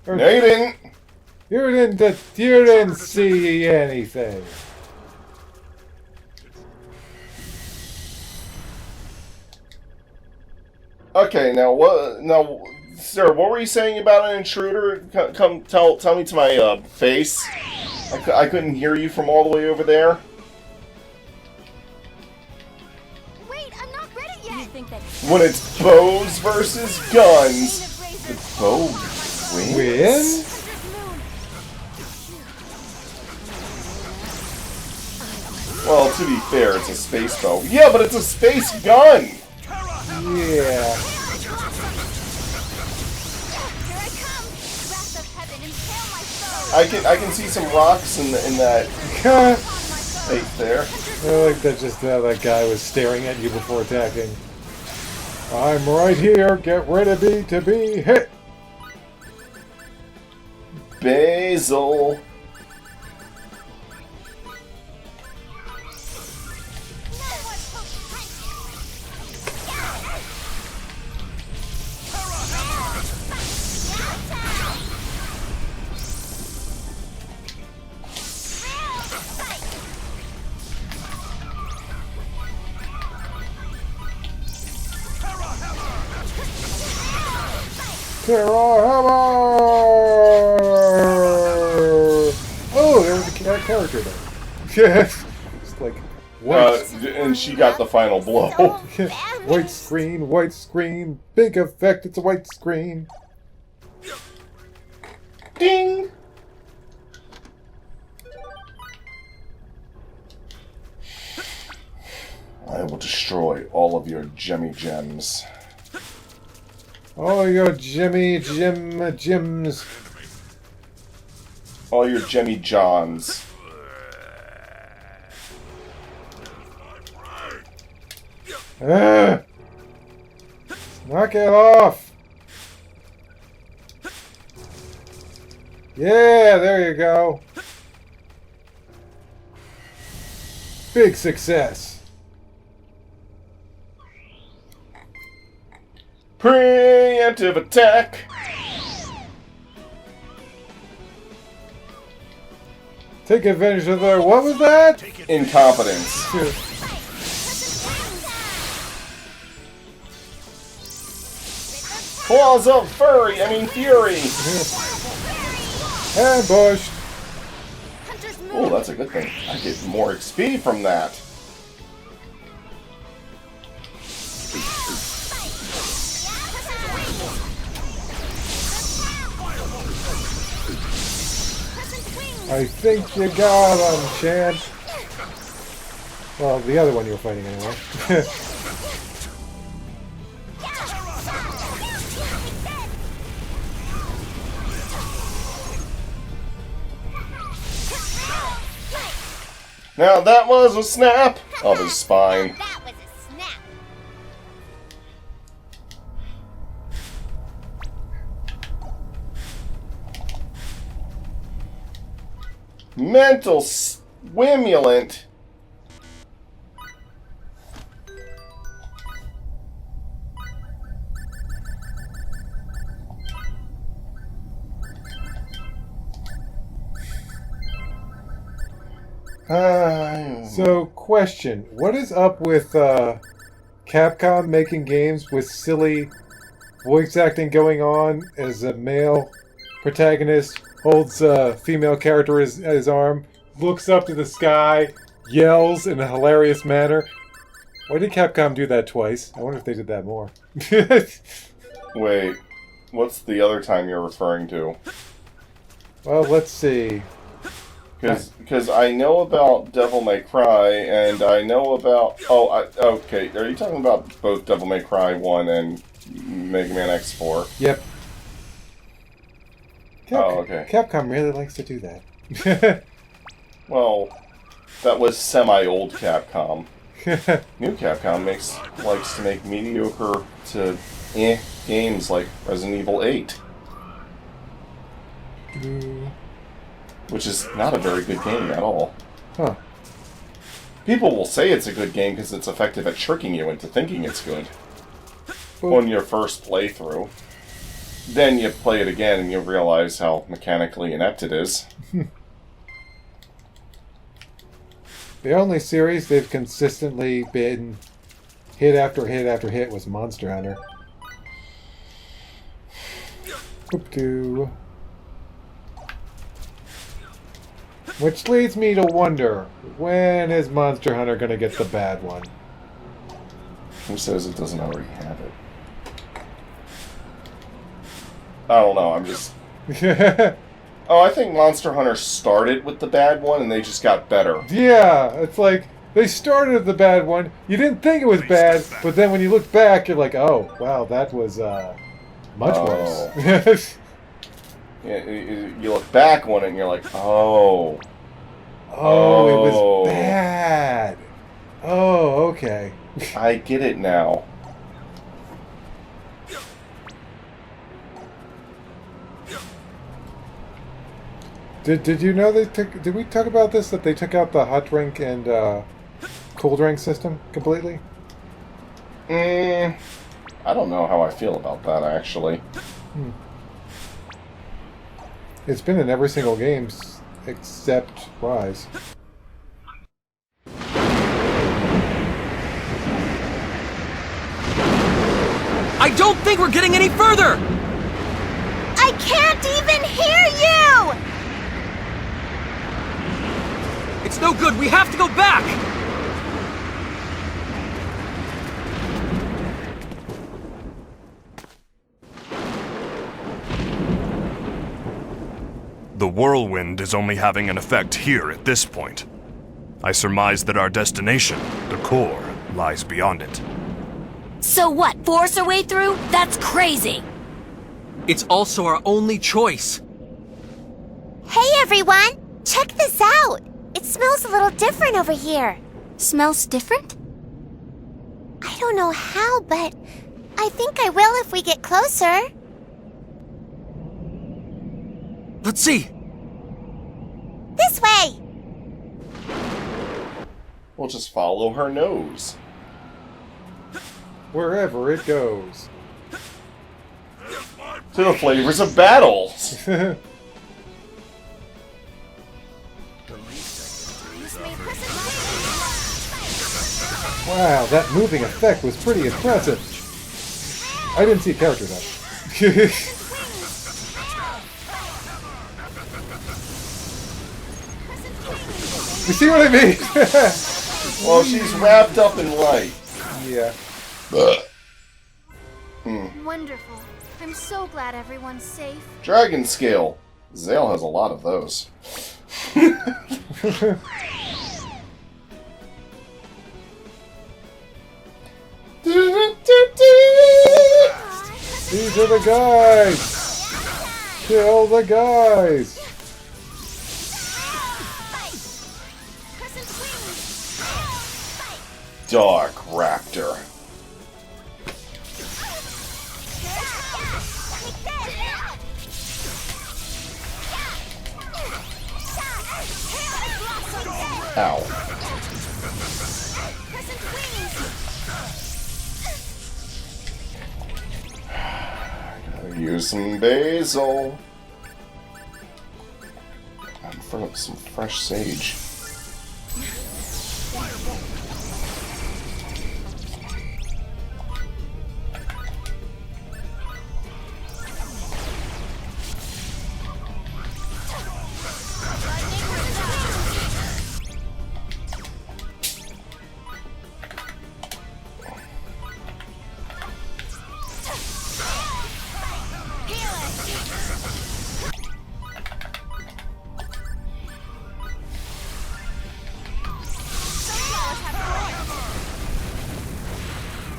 No, you didn't. You didn't see anything. Okay, now what? Now, sir, what were you saying about an intruder? Come, tell me to my face. I couldn't hear you from all the way over there. Wait, I'm not ready yet. You think that When it's bows versus guns, the bow wins. Win? Hunter's Moon? Well, to be fair, it's a space bow. Yeah, but it's a space gun! Yeah. Here I come! Wrath of heaven, impale my foe! I can see some rocks in that I face there. like that just that guy was staring at you before attacking. I'm right here. Get ready to be hit. Basil. Terra Hammer! Oh, there was a character there. It's like white, And she got the final blow. white screen, big effect. It's a white screen. Ding! I will destroy all of your gemmy gems. Oh, your Jims. All your Jemmy Johns. Knock it off. Yeah, there you go. Big success. Preemptive attack! Take advantage of their... What was that? Incompetence. Claws of fury! Ambushed. Oh, that's a good thing. I get more XP from that. I think you got him, champ. Well, the other one you were fighting anyway. Now that was a snap of his spine. That was a snap. Mental stimulant. So, question. What is up with Capcom making games with silly voice acting going on as a male protagonist holds a female character at his arm, looks up to the sky, yells in a hilarious manner? Why did Capcom do that twice? I wonder if they did that more. Wait, what's the other time you're referring to? Well, let's see. Because I know about Devil May Cry, and I know about... okay, are you talking about both Devil May Cry 1 and Mega Man X4? Yep. Okay. Capcom really likes to do that. Well, that was semi-old Capcom. New Capcom likes to make mediocre to games like Resident Evil 8. Which is not a very good game at all. Huh. People will say it's a good game because it's effective at tricking you into thinking it's good. On your first playthrough. Then you play it again and you realize how mechanically inept it is. The only series they've consistently been hit after hit after hit was Monster Hunter. Whoop-doo. Which leads me to wonder, when is Monster Hunter going to get the bad one? Who says it doesn't already have it? I don't know, I'm just... Oh, I think Monster Hunter started with the bad one and they just got better. Yeah, it's like they started with the bad one. You didn't think it was bad, but then when you look back, you're like, oh, wow, that was much worse. Yeah, you look back on it and you're like, oh. Oh, it was bad. Oh, okay. I get it now. Did you know they took? Did we talk about this? That they took out the hot drink and cool drink system completely? I don't know how I feel about that actually. It's been in every single game except Rise. I don't think we're getting any further! I can't even hear you! It's no good, we have to go back! The whirlwind is only having an effect here at this point. I surmise that our destination, the core, lies beyond it. So what, force our way through? That's crazy! It's also our only choice. Hey everyone! Check this out! It smells a little different over here. Smells different? I don't know how, but I think I will if we get closer. Let's see. This way! We'll just follow her nose. Wherever it goes. To the flavors of battle. Wow, that moving effect was pretty impressive. I didn't see a character though. You see what I mean? Well, she's wrapped up in light. Yeah. Wonderful. I'm so glad everyone's safe. Dragon scale. Zale has a lot of those. These are the guys! Kill the guys! Dark Raptor. Ow. Gotta use some basil. I'm full of some fresh sage.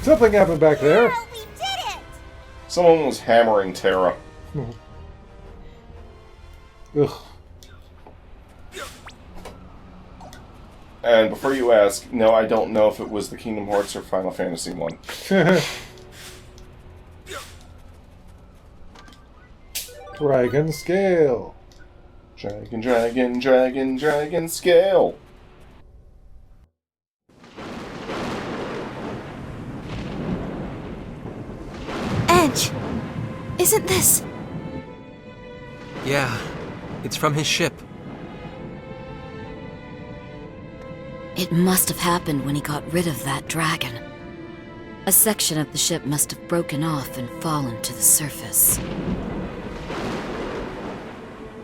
Something happened back there. Oh, we did it! Someone was hammering Terra. Ugh. And before you ask, no, I don't know if it was the Kingdom Hearts or Final Fantasy one. Dragon scale. Dragon, dragon, dragon, dragon scale. Edge! Isn't this... Yeah, it's from his ship. It must have happened when he got rid of that dragon. A section of the ship must have broken off and fallen to the surface.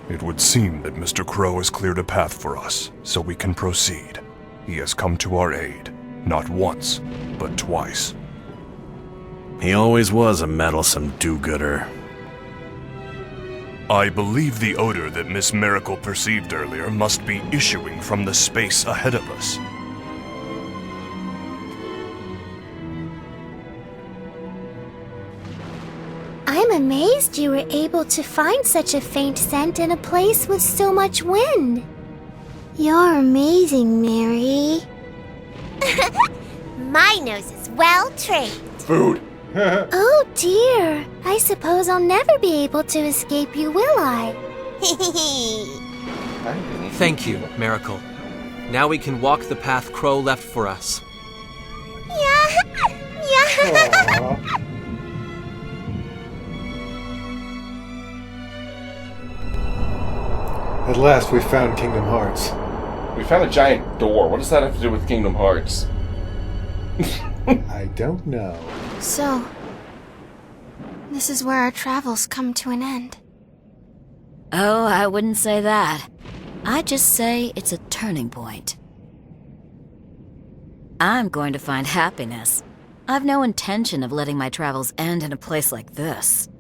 It would seem that Mr. Crow has cleared a path for us, so we can proceed. He has come to our aid, not once, but twice. He always was a meddlesome do-gooder. I believe the odor that Miss Miracle perceived earlier must be issuing from the space ahead of us. I'm amazed you were able to find such a faint scent in a place with so much wind. You're amazing, Mary. My nose is well trained. Food. Oh dear, I suppose I'll never be able to escape you, will I? Thank you, Miracle. Now we can walk the path Crow left for us. Yeah. Aw. At last, we found Kingdom Hearts. We found a giant door. What does that have to do with Kingdom Hearts? I don't know. So, this is where our travels come to an end. Oh, I wouldn't say that. I'd just say it's a turning point. I'm going to find happiness. I've no intention of letting my travels end in a place like this.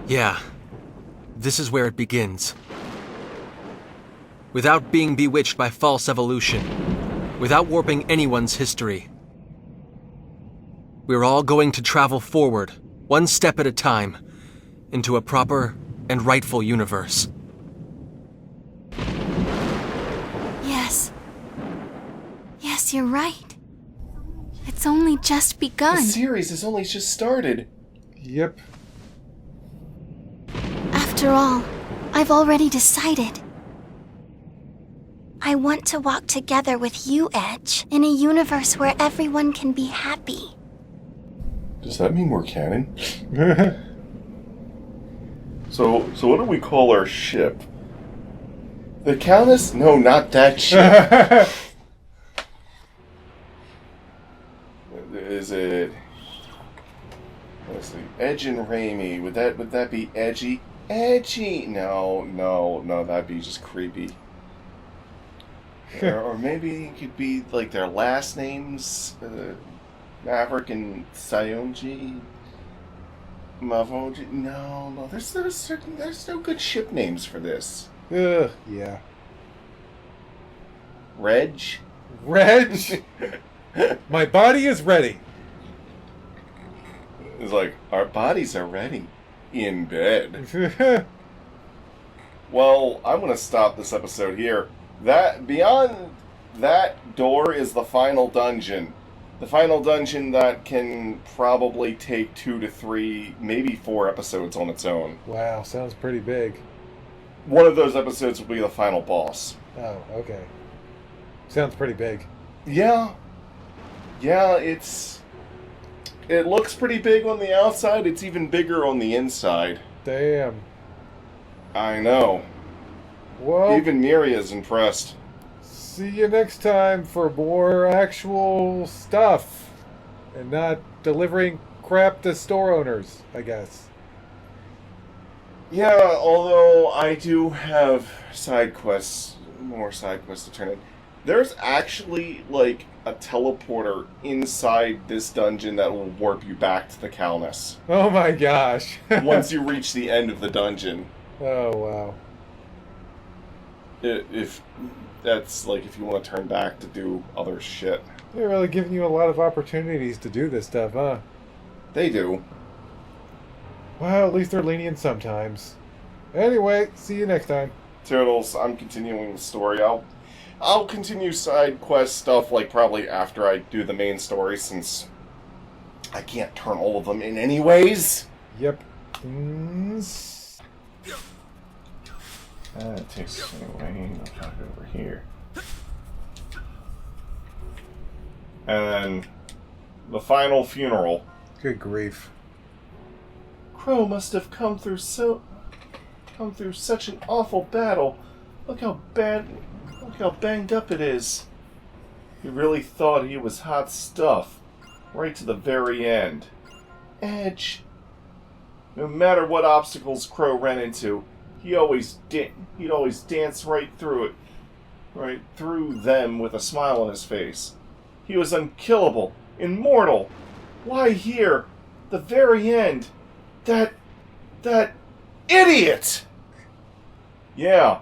Yeah, this is where it begins. Without being bewitched by false evolution, without warping anyone's history. We're all going to travel forward, one step at a time, into a proper and rightful universe. Yes. Yes, you're right. It's only just The begun. series has only just started. Yep. After all, I've already decided. I want to walk together with you, Edge, in a universe where everyone can be happy. Does that mean we're canon? So what do we call our ship? The Countess? No, not that ship. Is it? Let's see. Edge and Raimi. Would that be edgy? Edgy? No. That'd be just creepy. Or maybe it could be like their last names, Maverick and Sayonji. Mavoji. No. There's no good ship names for this. Yeah. Reg. Reg! My body is ready. It's like, our bodies are ready. In bed. Well, I'm gonna stop this episode here. That beyond that door is the final dungeon. The final dungeon that can probably take 2 to 3, maybe 4 episodes on its own. Wow, sounds pretty big. One of those episodes will be the final boss. Oh, okay. Sounds pretty big. Yeah, it looks pretty big on the outside. It's even bigger on the inside. Damn. I know. Well, Even Miria's impressed. see you next time for more actual stuff. And not delivering crap to store owners, I guess. Yeah, although I do have more side quests to turn in. There's actually, like, a teleporter inside this dungeon that will warp you back to the Calnus. Oh my gosh. Once you reach the end of the dungeon. Oh, wow. If that's, like, if you want to turn back to do other shit. They're really giving you a lot of opportunities to do this stuff, huh? They do. Well, at least they're lenient sometimes. Anyway, see you next time. Turtles, I'm continuing the story. I'll continue side quest stuff, like, probably after I do the main story, since I can't turn all of them in anyways. Yep. That takes me away. I'll talk over here. And then the final funeral. Good grief. Crow must have come through such an awful battle. Look how banged up it is. He really thought he was hot stuff, right to the very end. Edge. No matter what obstacles Crow ran into, he'd always dance right through it, right through them with a smile on his face. He was unkillable, immortal. Why here? The very end. That idiot! Yeah,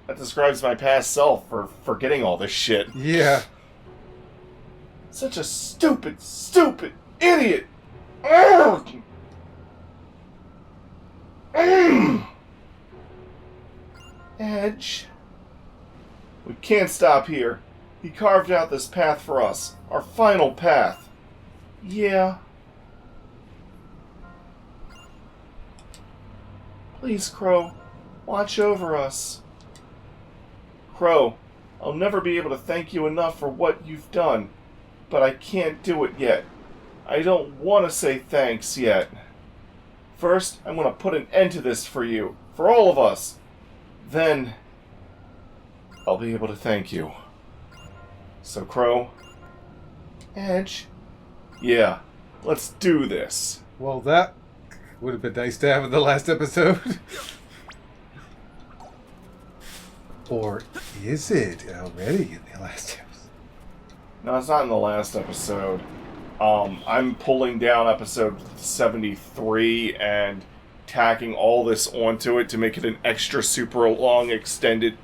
that describes my past self for forgetting all this shit. Yeah. Such a stupid idiot! Urgh! Edge. We can't stop here. He carved out this path for us. Our final path. Yeah. Please, Crow. Watch over us. Crow, I'll never be able to thank you enough for what you've done. But I can't do it yet. I don't want to say thanks yet. First, I'm going to put an end to this for you. For all of us. Then, I'll be able to thank you. So, Crow, Edge, yeah, let's do this. Well, that would have been nice to have in the last episode. Or is it already in the last episode? No, it's not in the last episode. I'm pulling down episode 73 and tacking all this onto it to make it an extra super long, extended,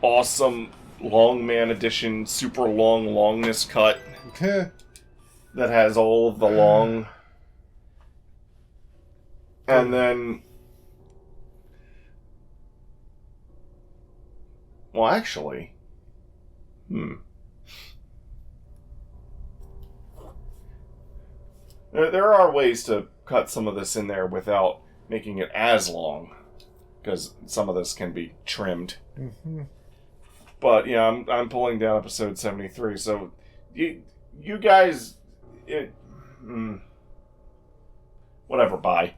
awesome long man edition, super long longness cut. Okay. That has all of the long. And then... Well, actually... There are ways to cut some of this in there without making it as long. Because some of this can be trimmed. Mm-hmm. But, yeah, I'm pulling down episode 73, so... You guys... Whatever, bye.